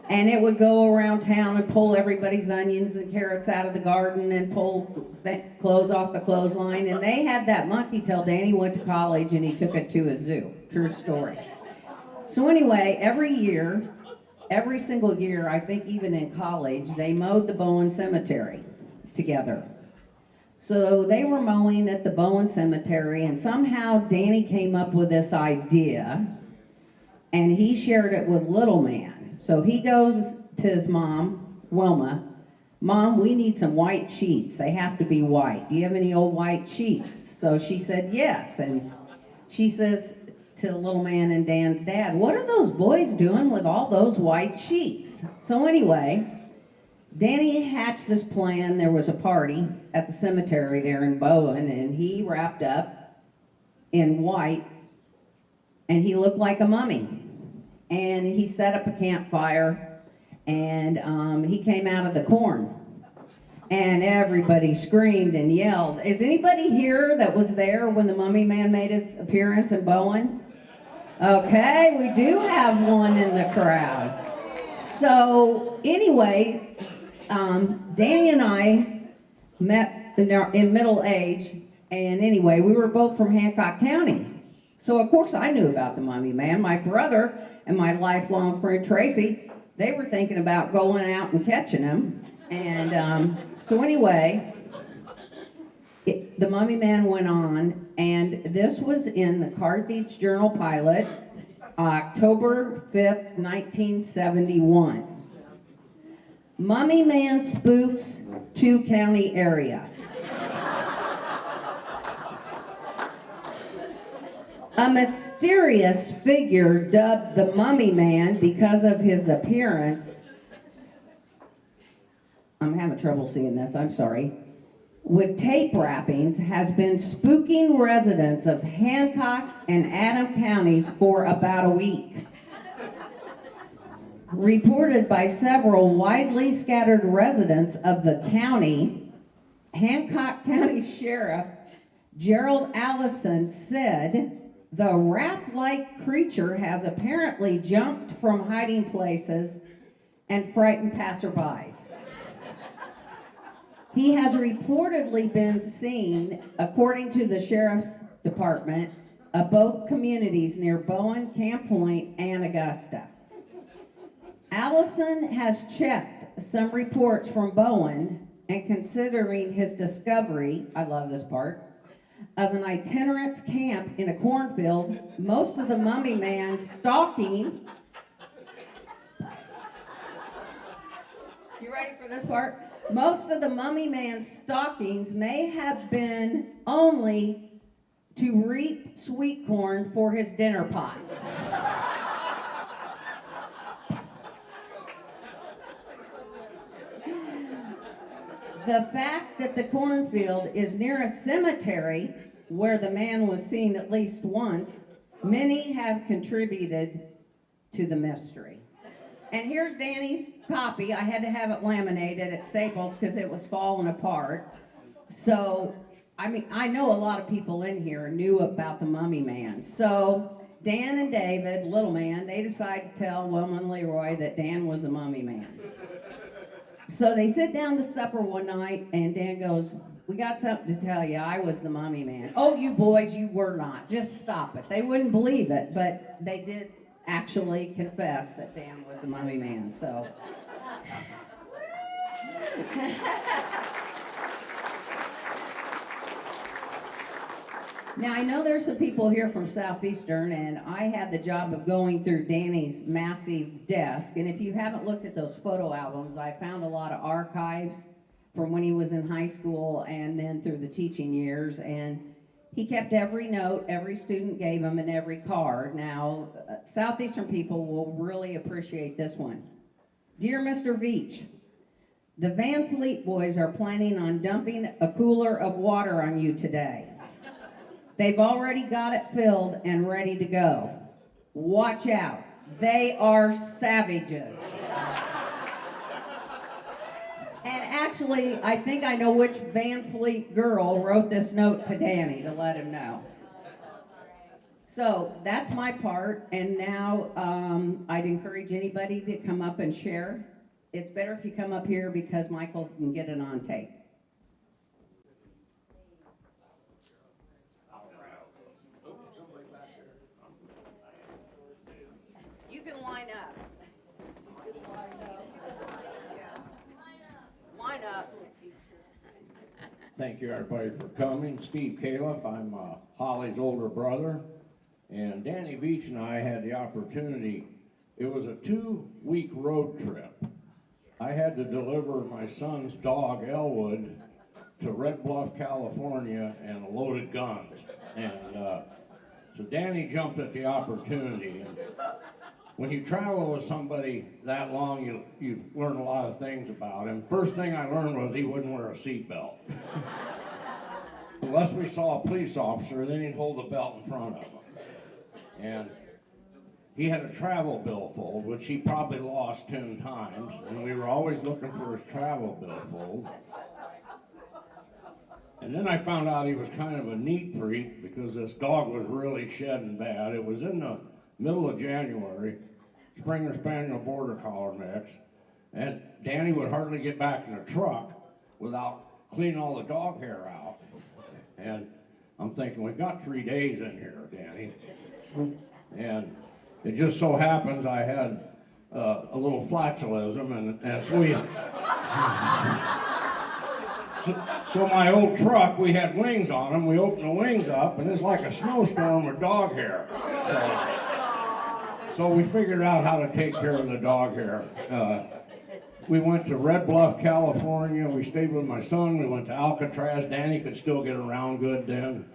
And it would go around town and pull everybody's onions and carrots out of the garden and pull clothes off the clothesline. And they had that monkey till Danny went to college and he took it to a zoo. True story. So anyway, every single year, I think even in college, they mowed the Bowen Cemetery together. So they were mowing at the Bowen Cemetery, and somehow Danny came up with this idea, and he shared it with little man. So he goes to his mom, Wilma, "Mom, we need some white sheets. They have to be white. Do you have any old white sheets?" So she said yes, and she says to the little man and Dan's dad, "What are those boys doing with all those white sheets?" So anyway, Danny hatched this plan. There was a party at the cemetery there in Bowen, and he wrapped up in white, and he looked like a mummy. And he set up a campfire, and he came out of the corn. And everybody screamed and yelled. Is anybody here that was there when the mummy man made his appearance in Bowen? Okay, we do have one in the crowd. So anyway, Danny and I met in middle age, and anyway, we were both from Hancock County. So of course I knew about the mummy man. My brother and my lifelong friend Tracy, they were thinking about going out and catching him. And so anyway, the mummy man went on, and this was in the Carthage Journal-Pilot, October 5th, 1971. Mummy man spooks 2-county area. A mysterious figure dubbed the Mummy Man because of his appearance. I'm having trouble seeing this, I'm sorry. With tape wrappings, has been spooking residents of Hancock and Adams counties for about a week. Reported by several widely scattered residents of the county, Hancock County Sheriff Gerald Allison said, "The rat-like creature has apparently jumped from hiding places and frightened passerbys. He has reportedly been seen, according to the Sheriff's Department, of both communities near Bowen, Camp Point, and Augusta." Allison has checked some reports from Bowen, and considering his discovery, I love this part, of an itinerant camp in a cornfield, most of the mummy man stalking. You ready for this part? Most of the mummy man's stalkings may have been only to reap sweet corn for his dinner pot. The fact that the cornfield is near a cemetery where the man was seen at least once, many have contributed to the mystery. And here's Danny's copy. I had to have it laminated at Staples because it was falling apart. So, I mean, I know a lot of people in here knew about the mummy man. So, Dan and David, little man, they decided to tell Wilma and Leroy that Dan was a mummy man. So they sit down to supper one night, and Dan goes, "We got something to tell you. I was the mummy man." "Oh, you boys, you were not. Just stop it." They wouldn't believe it, but they did actually confess that Dan was the mummy man. So. Now, I know there's some people here from Southeastern, and I had the job of going through Danny's massive desk. And if you haven't looked at those photo albums, I found a lot of archives from when he was in high school and then through the teaching years. And he kept every note every student gave him and every card. Now, Southeastern people will really appreciate this one. "Dear Mr. Veach, the Van Fleet boys are planning on dumping a cooler of water on you today. They've already got it filled and ready to go. Watch out. They are savages. And actually, I think I know which Van Fleet girl wrote this note to Danny to let him know. So that's my part, and now I'd encourage anybody to come up and share. It's better if you come up here because Michael can get it on tape. You can line up. Line up. Thank you, everybody, for coming. Steve Califf, I'm Holly's older brother, and Danny Veach and I had the opportunity. It was a 2-week road trip. I had to deliver my son's dog, Elwood, to Red Bluff, California, and loaded guns. And so Danny jumped at the opportunity. And when you travel with somebody that long, you learn a lot of things about him. First thing I learned was he wouldn't wear a seatbelt. Unless we saw a police officer, then he'd hold the belt in front of him. And he had a travel billfold, which he probably lost 10 times, and we were always looking for his travel billfold. And then I found out he was kind of a neat freak because this dog was really shedding bad. It was in the middle of January, Springer Spaniel Border Collie mix, and Danny would hardly get back in the truck without cleaning all the dog hair out. And I'm thinking, we've got 3 days in here, Danny. And it just so happens I had a little flatulism, and so my old truck, we had wings on them. We opened the wings up, and it's like a snowstorm with dog hair. So we figured out how to take care of the dog hair. We went to Red Bluff, California. We stayed with my son. We went to Alcatraz. Danny could still get around good then.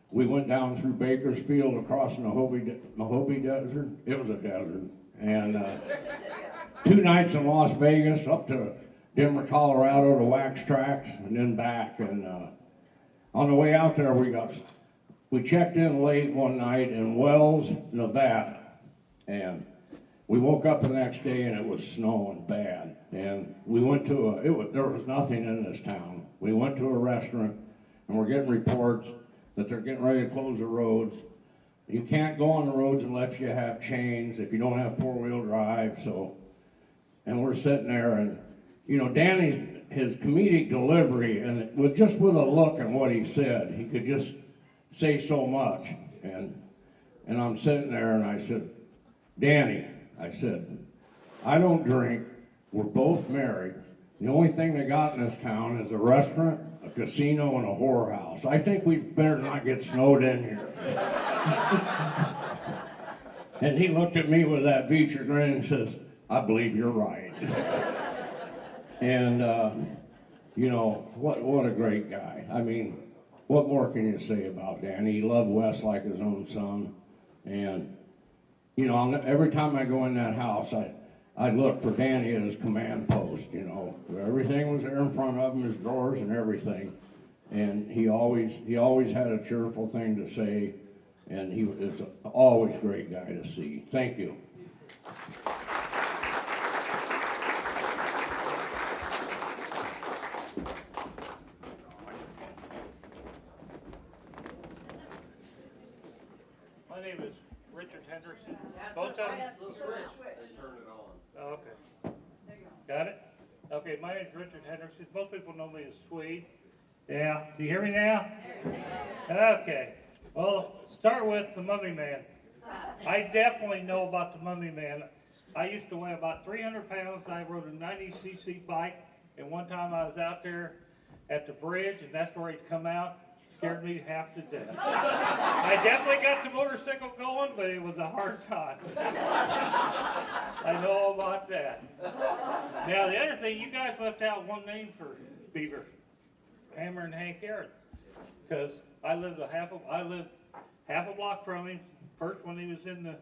We went down through Bakersfield across the Mojave Desert. It was a desert. And 2 nights in Las Vegas, up to Denver, Colorado to Wax Tracks, and then back. And on the way out there, we checked in late one night in Wells, Nevada. And we woke up the next day and it was snowing bad. And we went to there was nothing in this town. We went to a restaurant and we're getting reports that they're getting ready to close the roads. You can't go on the roads unless you have chains, if you don't have 4-wheel drive, and we're sitting there and, you know, Danny's, his comedic delivery, and with a look and what he said, he could just say so much. And I'm sitting there and I said, Danny, I said, I don't drink, we're both married. The only thing they got in this town is a restaurant, a casino, and a whorehouse. I think we better not get snowed in here. And he looked at me with that Veach grin and says, I believe you're right. And, you know, what a great guy. I mean, what more can you say about Danny? He loved Wes like his own son. And, you know, every time I go in that house, I look for Danny at his command post, you know. Everything was there in front of him, his drawers and everything. And he always had a cheerful thing to say, and he was always a great guy to see. Thank you. My name is Richard Hendrickson. Both of them? Oh, okay. Got it? Okay, my name is Richard Hendrickson. Most people know me as Swede. Yeah, do you hear me now? Okay. Well, start with the Mummy Man. I definitely know about the Mummy Man. I used to weigh about 300 pounds. I rode a 90cc bike, and one time I was out there at the bridge, and that's where he'd come out. Scared me half to death. I definitely got the motorcycle going, but it was a hard time. I know all about that. Now, the other thing, you guys left out one name for Beaver. Hammer and Hank Aaron. Because I lived half a block from him. First when he was in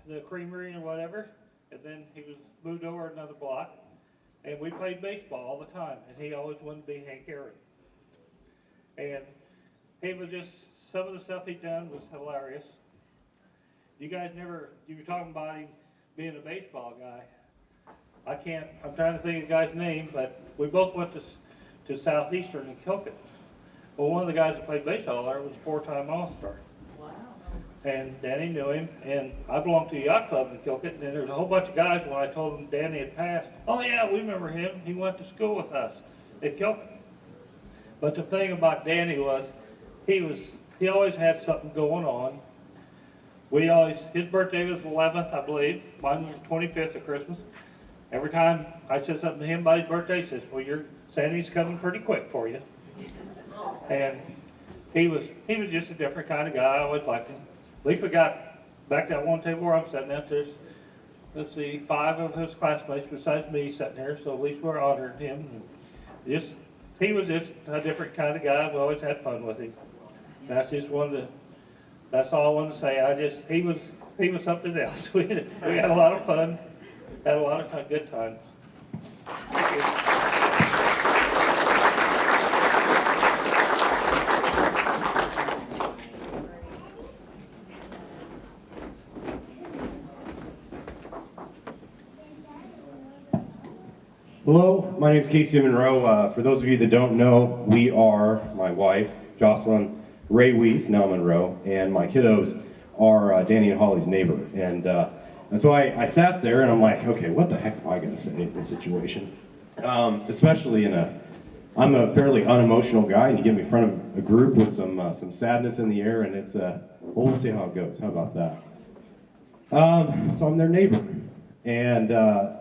the creamery or whatever, and then he was moved over another block. And we played baseball all the time, and he always wanted to be Hank Aaron. And he was just, some of the stuff he done was hilarious. You guys never, you were talking about him being a baseball guy. I'm trying to think of the guy's name, but we both went to Southeastern in Kilkett. Well, one of the guys that played baseball there was a 4-time All-Star. Wow. And Danny knew him, and I belonged to a yacht club in Kilkett, and there was a whole bunch of guys, when I told them Danny had passed, oh yeah, we remember him, he went to school with us at Kilkett. But the thing about Danny was, he always had something going on. His birthday was the 11th, I believe, mine was the 25th of Christmas. Every time I said something to him about his birthday, he says, well, Sandy's coming pretty quick for you. And he was just a different kind of guy, I always liked him. At least we got back to that one table where I'm sitting at, there's, let's see, 5 of his classmates besides me sitting there, so at least we're honoring him. And he was just a different kind of guy, we always had fun with him. That's all I wanted to say. He was something else. We had a lot of fun, had a lot of good times. Thank you. Hello, my name is Casey Monroe. For those of you that don't know, we are my wife, Jocelyn Ray Weiss, now Monroe, and my kiddos are Danny and Holly's neighbor. And so I sat there and I'm like, okay, what the heck am I going to say in this situation? Especially I'm a fairly unemotional guy, and you get me in front of a group with some sadness in the air, and it's, well, we'll see how it goes. How about that? So I'm their neighbor. And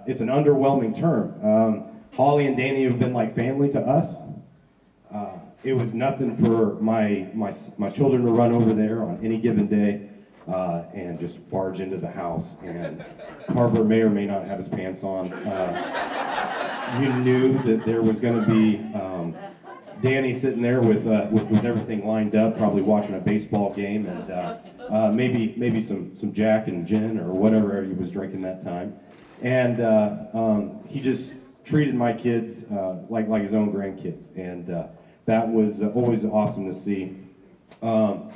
it's an underwhelming term. Holly and Danny have been like family to us. It was nothing for my children to run over there on any given day and just barge into the house. And Carver may or may not have his pants on. You knew that there was going to be Danny sitting there with everything lined up, probably watching a baseball game, and maybe some Jack and gin or whatever he was drinking that time. And he just treated my kids like his own grandkids, and that was always awesome to see. From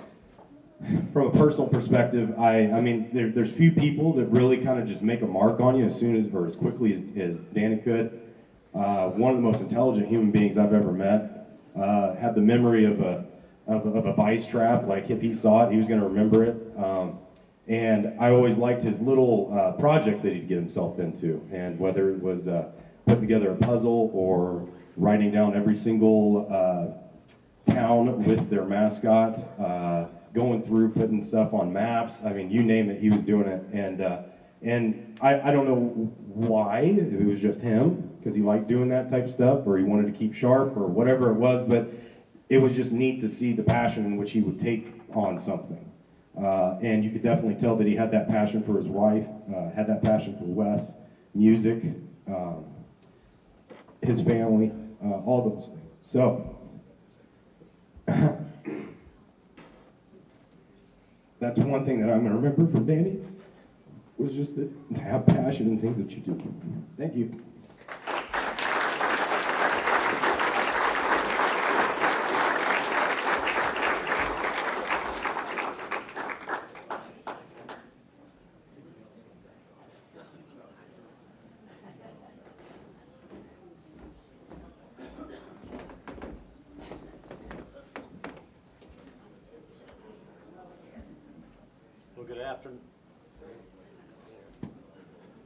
a personal perspective, I mean, there's few people that really kind of just make a mark on you as soon as, or as quickly as Danny could. One of the most intelligent human beings I've ever met. Had the memory of a vice trap. Like if he saw it, he was going to remember it. And I always liked his little projects that he'd get himself into, and whether it was putting together a puzzle or writing down every single town with their mascot, going through putting stuff on maps. I mean, you name it, he was doing it. And I don't know why, if it was just him, because he liked doing that type of stuff, or he wanted to keep sharp, or whatever it was, but it was just neat to see the passion in which he would take on something. And you could definitely tell that he had that passion for his wife, had that passion for Wes, music, his family, all those things. So, that's one thing that I'm going to remember from Danny, was just to have passion in things that you do. Thank you.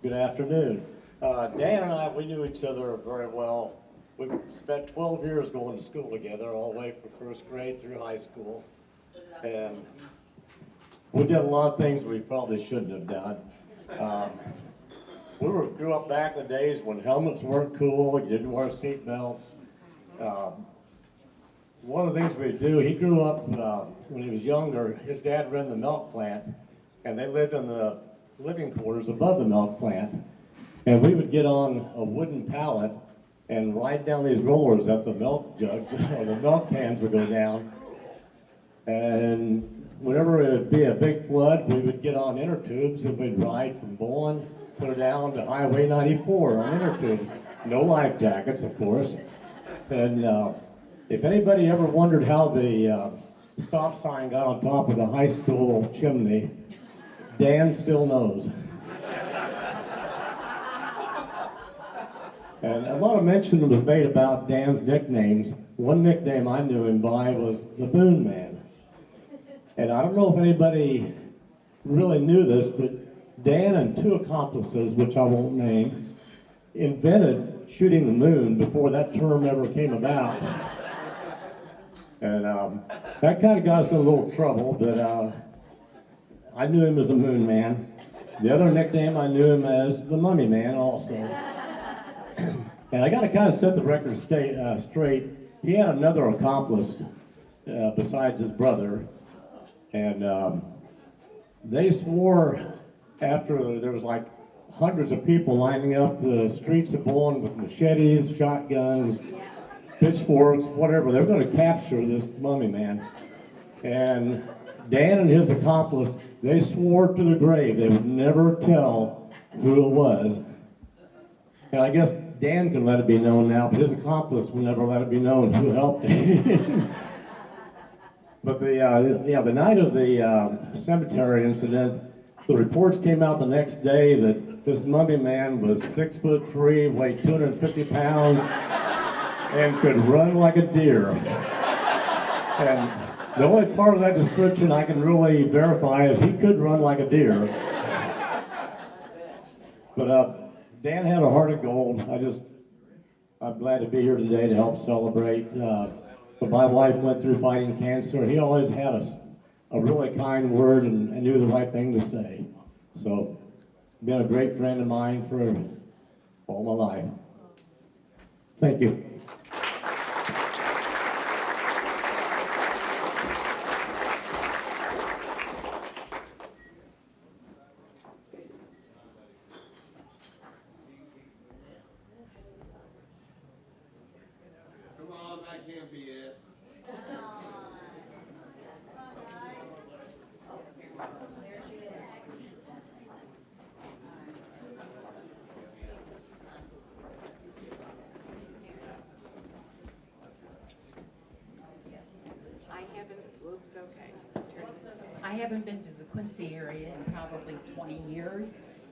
Good afternoon. Dan and I, we knew each other very well. We spent 12 years going to school together, all the way from first grade through high school. And we did a lot of things we probably shouldn't have done. We grew up back in the days when helmets weren't cool, you didn't wear seat belts. One of the things we do, he grew up when he was younger, his dad ran the milk plant, and they lived in the living quarters above the milk plant. And we would get on a wooden pallet and ride down these rollers up the milk jugs, or the milk cans would go down. And whenever it would be a big flood, we would get on inner tubes and we'd ride from Bowen clear down to Highway 94 on inner tubes. No life jackets, of course. And if anybody ever wondered how the stop sign got on top of the high school chimney, Dan still knows. And a lot of mention was made about Dan's nicknames. One nickname I knew him by was the Boon Man. And I don't know if anybody really knew this, but Dan and two accomplices, which I won't name, invented shooting the moon before that term ever came about. And that kind of got us in a little trouble, but I knew him as the Moon Man. The other nickname I knew him as the Mummy Man also. And I got to kind of set the record straight. He had another accomplice besides his brother, and they swore after there was like hundreds of people lining up the streets of Bowling with machetes, shotguns, pitchforks, whatever. They were going to capture this Mummy Man. And Dan and his accomplice, they swore to the grave they would never tell who it was. And I guess Dan can let it be known now, but his accomplice will never let it be known who helped him. But the night of the cemetery incident, the reports came out the next day that this Mummy Man was 6'3", weighed 250 pounds, and could run like a deer. And the only part of that description I can really verify is he could run like a deer. But Dan had a heart of gold. I'm glad to be here today to help celebrate. But my wife went through fighting cancer. He always had a really kind word and knew the right thing to say. So, been a great friend of mine for all my life. Thank you. Come on, that can't be it. I haven't been to the Quincy area in probably 20 years,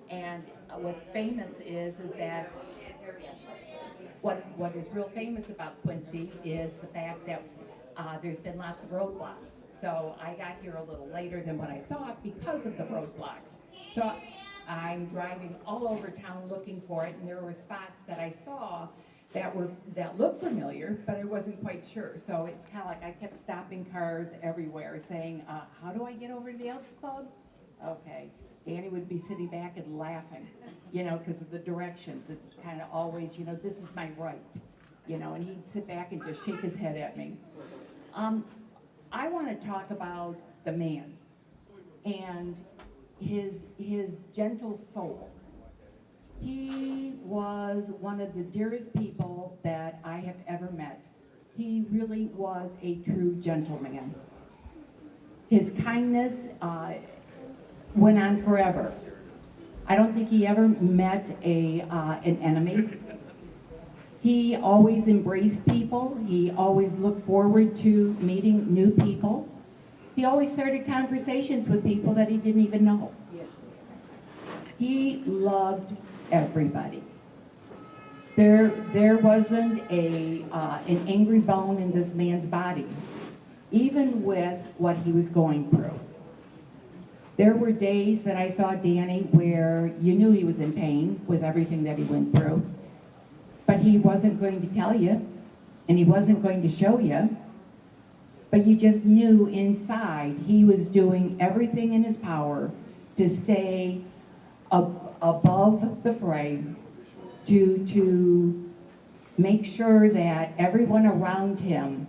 and what's famous is that what is real famous about Quincy is the fact that there's been lots of roadblocks. So I got here a little later than what I thought because of the roadblocks. So I'm driving all over town looking for it, and there were spots that I saw that looked familiar, but I wasn't quite sure. So it's kind of like I kept stopping cars everywhere saying, how do I get over to the Elks Club? Okay. Danny would be sitting back and laughing, because of the directions. It's kind of always, this is my right, and he'd sit back and just shake his head at me. I want to talk about the man and his gentle soul. He was one of the dearest people that I have ever met. He really was a true gentleman. His kindness went on forever. I don't think he ever met an enemy. He always embraced people. He always looked forward to meeting new people. He always started conversations with people that he didn't even know. He loved everybody. There wasn't an angry bone in this man's body, even with what he was going through. There were days that I saw Danny where you knew he was in pain with everything that he went through, but he wasn't going to tell you, and he wasn't going to show you, but you just knew inside he was doing everything in his power to stay above the fray, to make sure that everyone around him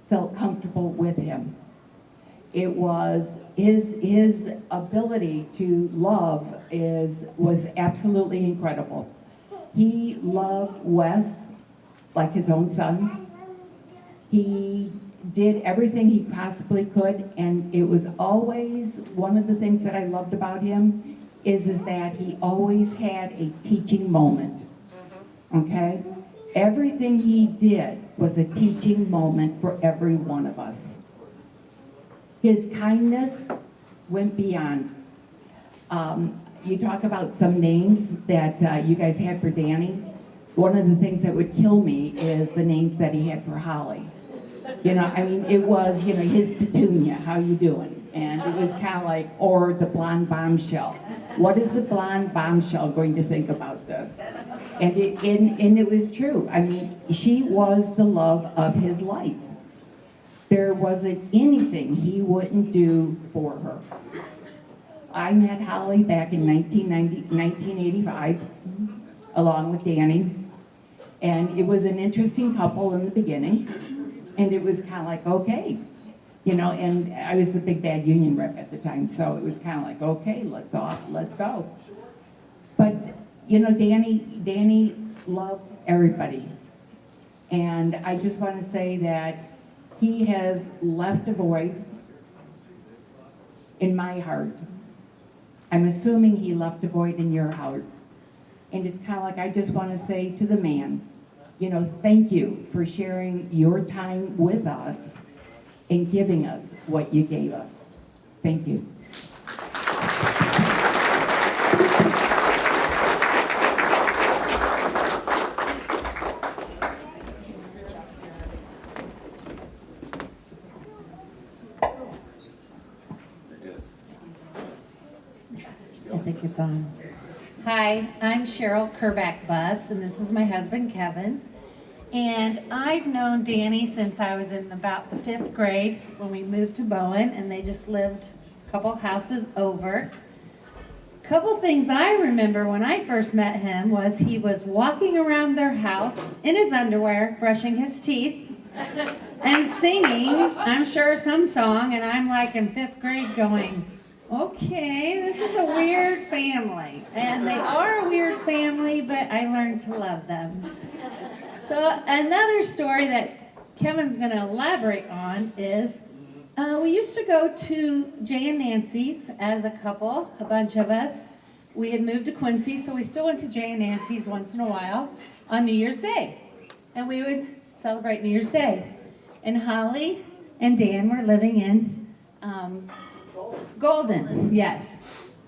felt comfortable with him. It was his ability to love was absolutely incredible. He loved Wes like his own son. He did everything he possibly could, and it was always one of the things that I loved about him is that he always had a teaching moment. Okay? Everything he did was a teaching moment for every one of us. His kindness went beyond. You talk about some names that you guys had for Danny. One of the things that would kill me is the names that he had for Holly. You know, I mean, it was, you know, his Petunia, how you doing? And it was kind of like, or the blonde bombshell. What is the blonde bombshell going to think about this? And it was true. I mean, she was the love of his life. There wasn't anything he wouldn't do for her. I met Holly back in 1985, along with Danny. And it was an interesting couple in the beginning. And it was kind of like, okay, you know, and I was the big bad union rep at the time, so it was kind of like, okay, let's go. But, you know, Danny loved everybody. And I just want to say that he has left a void in my heart. I'm assuming he left a void in your heart. And it's kind of like, I just want to say to the man, you know, thank you for sharing your time with us and giving us what you gave us. Thank you. I think it's on. Hi, I'm Cheryl Kerback-Buss, and this is my husband, Kevin. And I've known Danny since I was in about the 5th grade when we moved to Bowen, and they just lived a couple houses over. Couple things I remember when I first met him was he was walking around their house in his underwear, brushing his teeth, and singing, I'm sure, some song, and I'm like in 5th grade going, okay, this is a weird family. And they are a weird family, but I learned to love them. So another story that Kevin's going to elaborate on is we used to go to Jay and Nancy's as a couple, a bunch of us. We had moved to Quincy, so we still went to Jay and Nancy's once in a while on New Year's Day. And we would celebrate New Year's Day. And Holly and Dan were living in Golden, yes.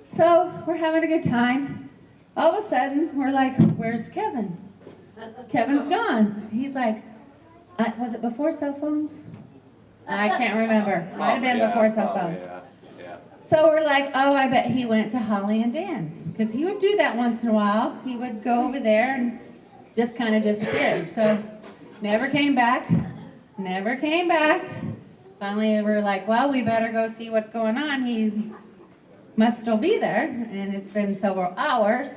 So we're having a good time. All of a sudden, we're like, where's Kevin? Kevin's gone. He's like, was it before cell phones? I can't remember. Might have been before cell phones. So we're like, oh, I bet he went to Holly and Dan's. Because he would do that once in a while. He would go over there and just kind of disappear. So never came back. Never came back. Finally, we were like, well, we better go see what's going on. He must still be there. And it's been several hours.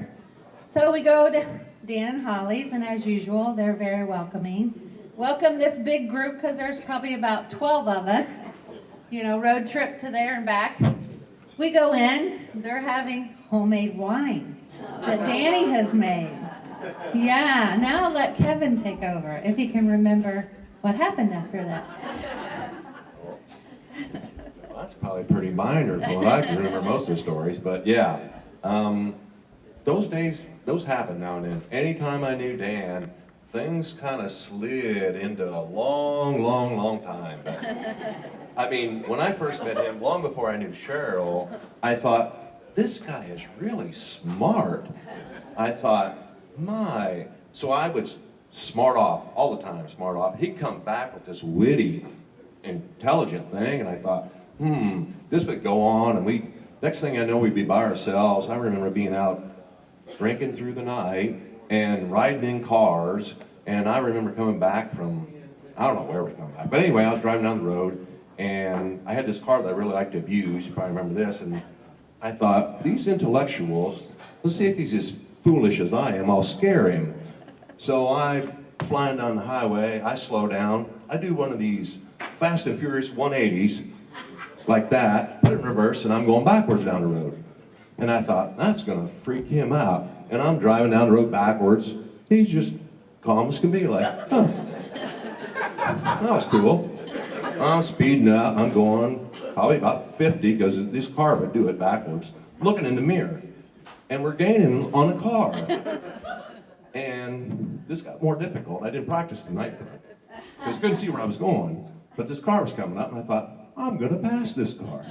So we go to Dan and Holly's, and as usual, they're very welcoming. Welcome this big group, because there's probably about 12 of us. You know, road trip to there and back. We go in, they're having homemade wine that Danny has made. Yeah, now I'll let Kevin take over, if he can remember what happened after that. Well, that's probably pretty minor from what I can remember most of the stories, but yeah. Those days, those happen now and then. Anytime I knew Dan, things kind of slid into a long time. I mean, when I first met him, long before I knew Cheryl, I thought, this guy is really smart. I thought, my. So I would smart off all the time, smart off. He'd come back with this witty, intelligent thing, and I thought, this would go on, and next thing I know, we'd be by ourselves. I remember being out drinking through the night and riding in cars, and I remember coming back from, I don't know where we come back, but anyway, I was driving down the road, and I had this car that I really liked to abuse. You probably remember this, and I thought, these intellectuals, let's see if he's as foolish as I am, I'll scare him. So I flying down the highway, I slow down, I do one of these Fast and Furious 180s, like that, put it in reverse, and I'm going backwards down the road. And I thought, that's gonna freak him out. And I'm driving down the road backwards. He's just calm as can be, like, huh. That was cool. I'm speeding up, I'm going probably about 50, because this car would do it backwards, looking in the mirror. And we're gaining on the car. And this got more difficult. I didn't practice the night time, because I couldn't see where I was going. But this car was coming up, and I thought, I'm gonna pass this car.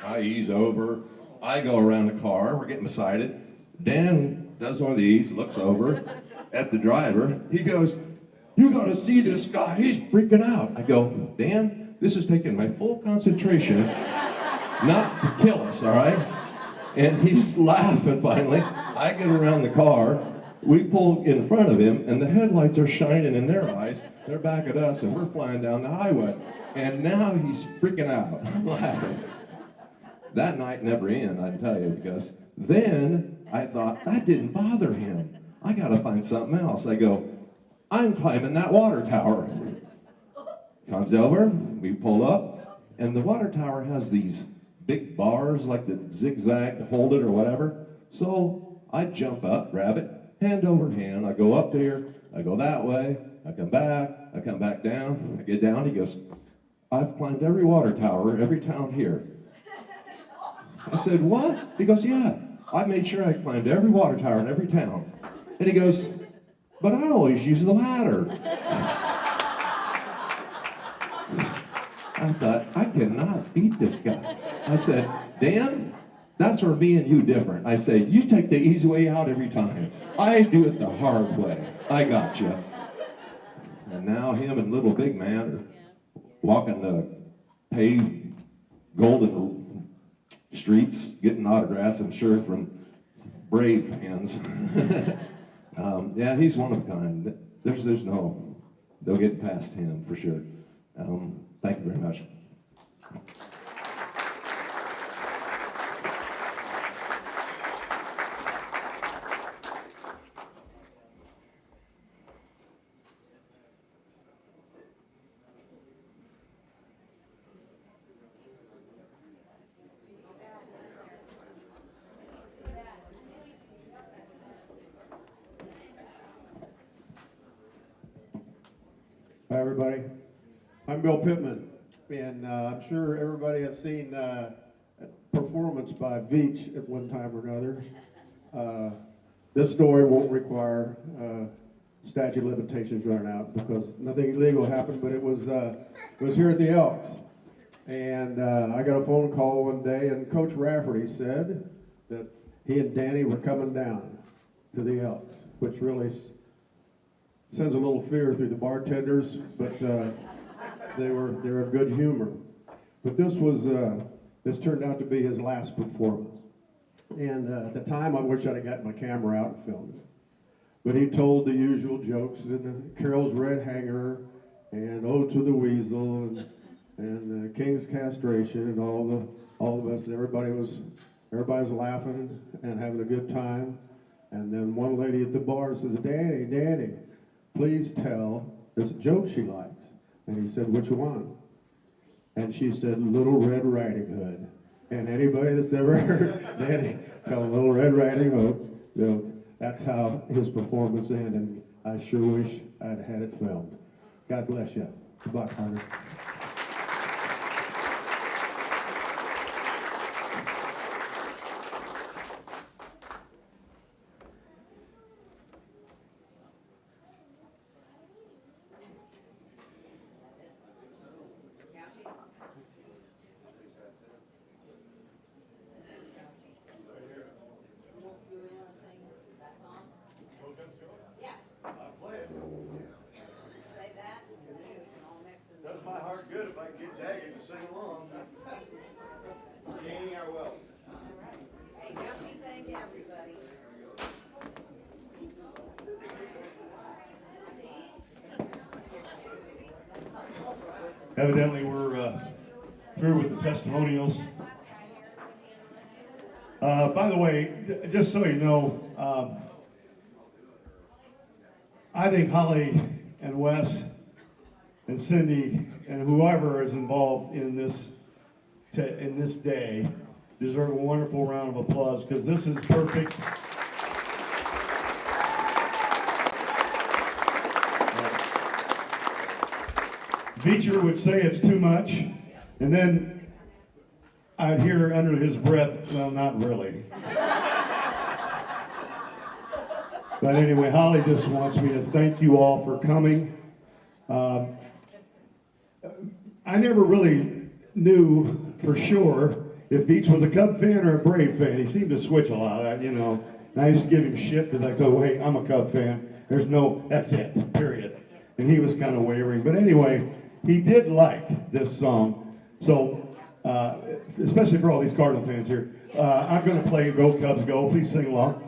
I ease over, I go around the car, we're getting beside it. Dan does one of these, looks over at the driver. He goes, "You gotta see this guy, he's freaking out." I go, "Dan, this is taking my full concentration not to kill us, all right?" And he's laughing finally. I get around the car, we pull in front of him, and the headlights are shining in their eyes. They're back at us, and we're flying down the highway. And now he's freaking out, laughing. That night never ended, I can tell you, because then I thought, that didn't bother him. I gotta find something else. I go, "I'm climbing that water tower." Comes over, we pull up, and the water tower has these big bars, like the zigzag to hold it or whatever. So I jump up, grab it, hand over hand. I go up there, I go that way, I come back down, I get down. He goes, "I've climbed every water tower, every town here." I said, "What?" He goes, "Yeah, I made sure I climbed every water tower in every town." And he goes, "But I always use the ladder." I thought, I cannot beat this guy. I said, "Dan, that's where me and you different." I say, "You take the easy way out every time. I do it the hard way. I got you." And now him and little big man are walking the paved golden streets, getting autographs, I'm sure, from brave fans. Yeah, he's one of a kind. There's no getting past him for sure. Thank you very much. Hi, everybody. I'm Bill Pittman, and I'm sure everybody has seen a performance by Veach at one time or another. This story won't require statute of limitations running out because nothing illegal happened, but it was here at the Elks. And I got a phone call one day, and Coach Rafferty said that he and Danny were coming down to the Elks, which really sends a little fear through the bartenders, but they were of good humor. But this turned out to be his last performance. And at the time, I wish I'd have got my camera out and filmed it. But he told the usual jokes, and Carol's Red Hanger, and Ode to the Weasel, and King's Castration, and all of us. And everybody was laughing and having a good time. And then one lady at the bar says, Danny, please tell this joke she likes." And he said, "Which one?" And she said, "Little Red Riding Hood." And anybody that's ever heard Danny tell Little Red Riding Hood, that's how his performance ended. And I sure wish I'd had it filmed. God bless you. Goodbye, Carter. Does my heart good if I can get Daggy to sing along. Danny, are well. Hey, Gussie, thank everybody. Evidently, we're through with the testimonials. By the way, just so you know, I think Holly and Wes and Cindy and whoever is involved in this day deserve a wonderful round of applause because this is perfect. Veacher would say it's too much, and then I'd hear under his breath, "Well, not really." But anyway, Holly just wants me to thank you all for coming. I never really knew for sure if Veach was a Cub fan or a Brave fan. He seemed to switch a lot, you know. And I used to give him shit because I told him, hey, I'm a Cub fan. There's no, that's it, period. And he was kind of wavering. But anyway, he did like this song. So, especially for all these Cardinal fans here, I'm going to play Go Cubs Go. Please sing along.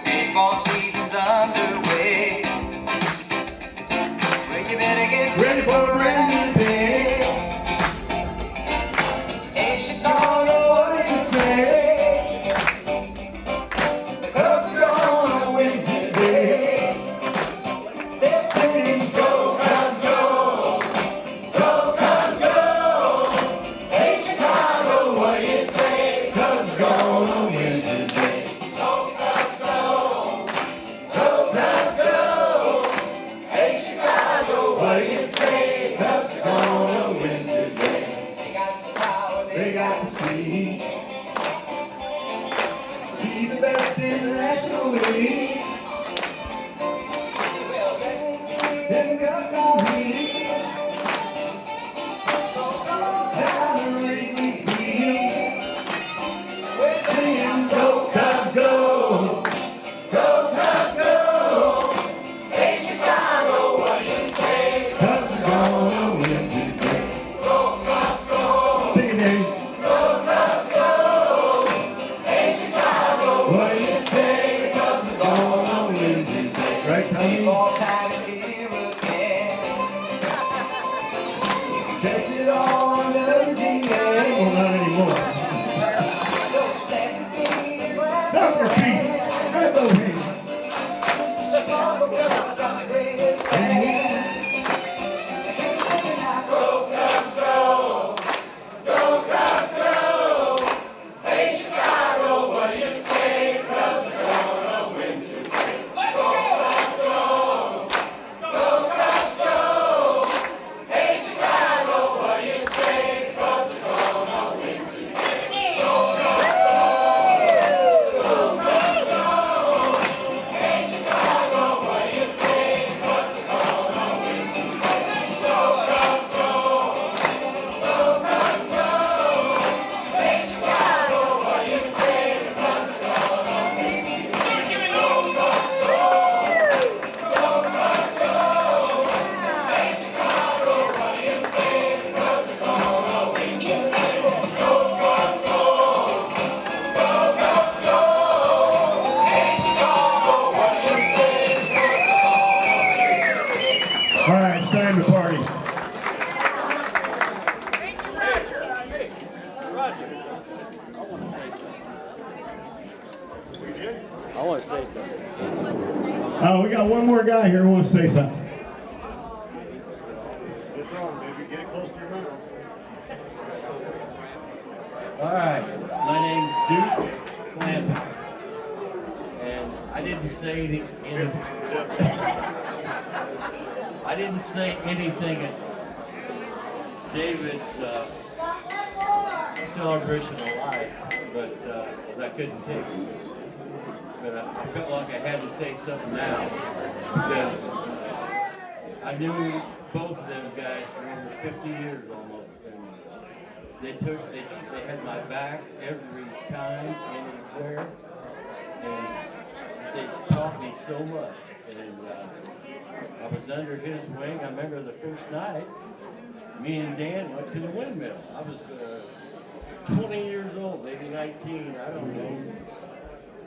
Baseball season's underway. Well, you better get ready for a brand new day. Hey, Chicago, what do you say? The Cubs are gonna win today. They're singing, go Cubs, go! Go Cubs, go! Hey, Chicago, what do you say? Cubs are gonna win today. Go Cubs, go! Go Cubs, go! Hey, Chicago, what do you say? Cubs are gonna win today. They got the power, they got the speed. Be the best in the National League. Well, then the Cubs are leading. So go down the Wrigley Field. We're singing, go Cubs, go! Go Cubs, go! Hey, Chicago, what do you say? Cubs are gonna win today. Go Cubs, go! Sing it, Dave. Go Cubs, go! Hey, Chicago, what do you say? Cubs are gonna win today. Right, Tommy? Baseball time is here again. You can catch it all on WGN. Well, not anymore. Don't stand with me and grab Stop your feet. Grab those hands. the Chicago Cubs are the greatest band. Go Cubs, go! Go Cubs, go! Hey, Chicago, what do you say? Cubs are gonna win today. Let's go! Cubs, go! Go Cubs, go! Hey, Chicago, what do you say? Cubs are gonna win today. Go Cubs, go! Go Cubs, go! Hey, Chicago, what do you say? Cubs are gonna win today. Go Cubs, go! Go Cubs, go! Hey, Chicago, what do you say? Cubs are gonna win today. Go Cubs, go! Go Cubs, go! Hey, Chicago, what do you say? Cubs are gonna win today. Go Cubs, go! Go Cubs, go! Hey, Chicago, what do you say? Cubs are gonna win today. All right, it's time to party. I want to say something. Oh, we got one more guy here who wants to say something. It's on, baby. Get it close to your mouth. All right, my name's Duke Clanton, and I didn't say I didn't say anything at David's celebration of life, but 'cause I couldn't take it. But I felt like I had to say something now because I knew both of them guys for over 50 years almost, and they had my back every time, anywhere, and they taught me so much. And I was under his wing. I remember the first night, me and Dan went to the windmill. I was 20 years old, maybe 19, I don't know.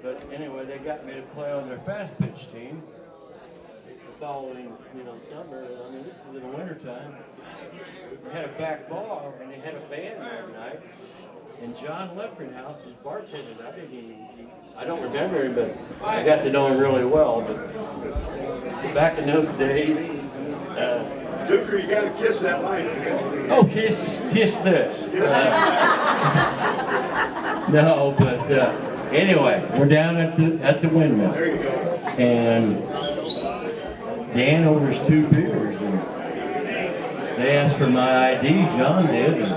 But anyway, they got me to play on their fast pitch team the following, summer. I mean, this is in the wintertime. They had a back bar, and they had a band that night. And John Leffringhouse was bartending. I don't remember him, but I got to know him really well. But back in those days, Duker, you gotta kiss that mic. oh, kiss this. No, but anyway, we're down at the windmill. There you go. And Dan orders 2 beers, and they asked for my ID, John did, and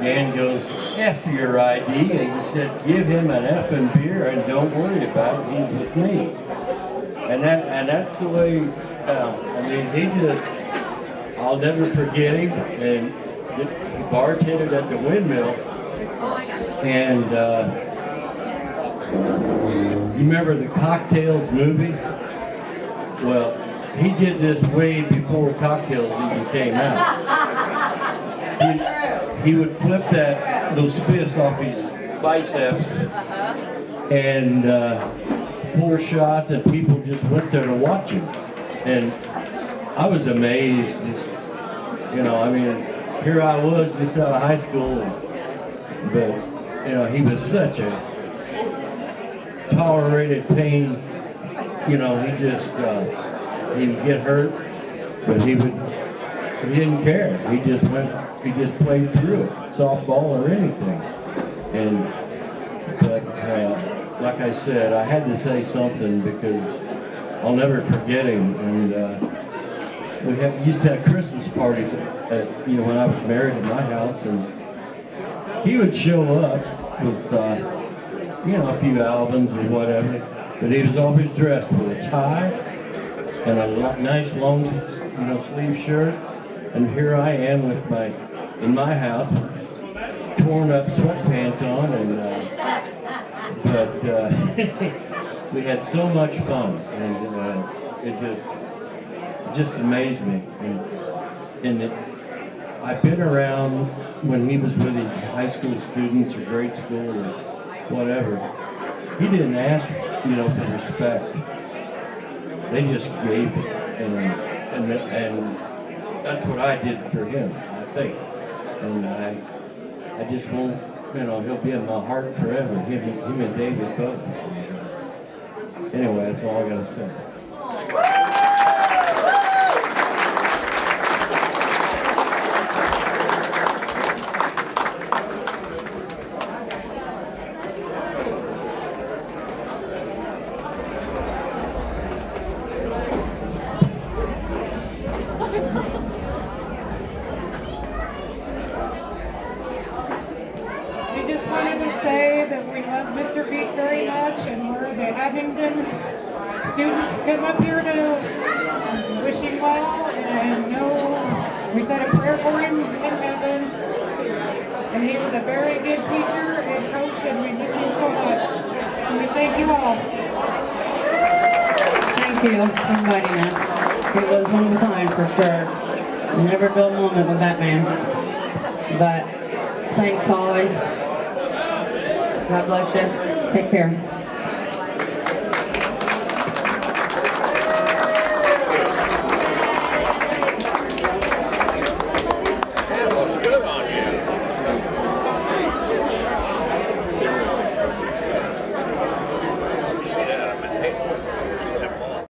Dan goes, after your ID, and he said, give him an effing beer and don't worry about it, he's with me. And that's the way, I mean, he just, I'll never forget him, and he bartended at the Windmill, and you remember the Cocktails movie? Well, he did this way before Cocktails even came out. He would flip those fists off his biceps and pour shots, and people just went there to watch him. And I was amazed. Just, you know, I mean, here I was just out of high school, but you know, he was such a tolerated pain. You know, he just he'd get hurt, but he didn't care. He just played through it, softball or anything. But like I said, I had to say something because I'll never forget him. And we used to have Christmas parties at, you know, when I was married at my house, and he would show up with you know, a few albums or whatever, but he was always dressed with a tie and a nice long, you know, sleeve shirt. And here I am with in my house, torn up sweatpants on, and but we had so much fun, and it just amazed me. And I've been around when he was with his high school students or grade school or whatever. He didn't ask, you know, for respect. They just gave it, and that's what I did for him, I think. And I just won't, you know, he'll be in my heart forever. Him and David both. Anyway, that's all I gotta say. We just wanted to say that we love Mr. Veach very much, and we're the Abingdon students come up here to wish him well, and know we said a prayer for him in heaven. And he was a very good teacher and coach, and we miss him so much. And we thank you all. Thank you for inviting us. He was one of a kind for sure. Never a dull moment with that man. But thanks, Holly. God bless you. Take care.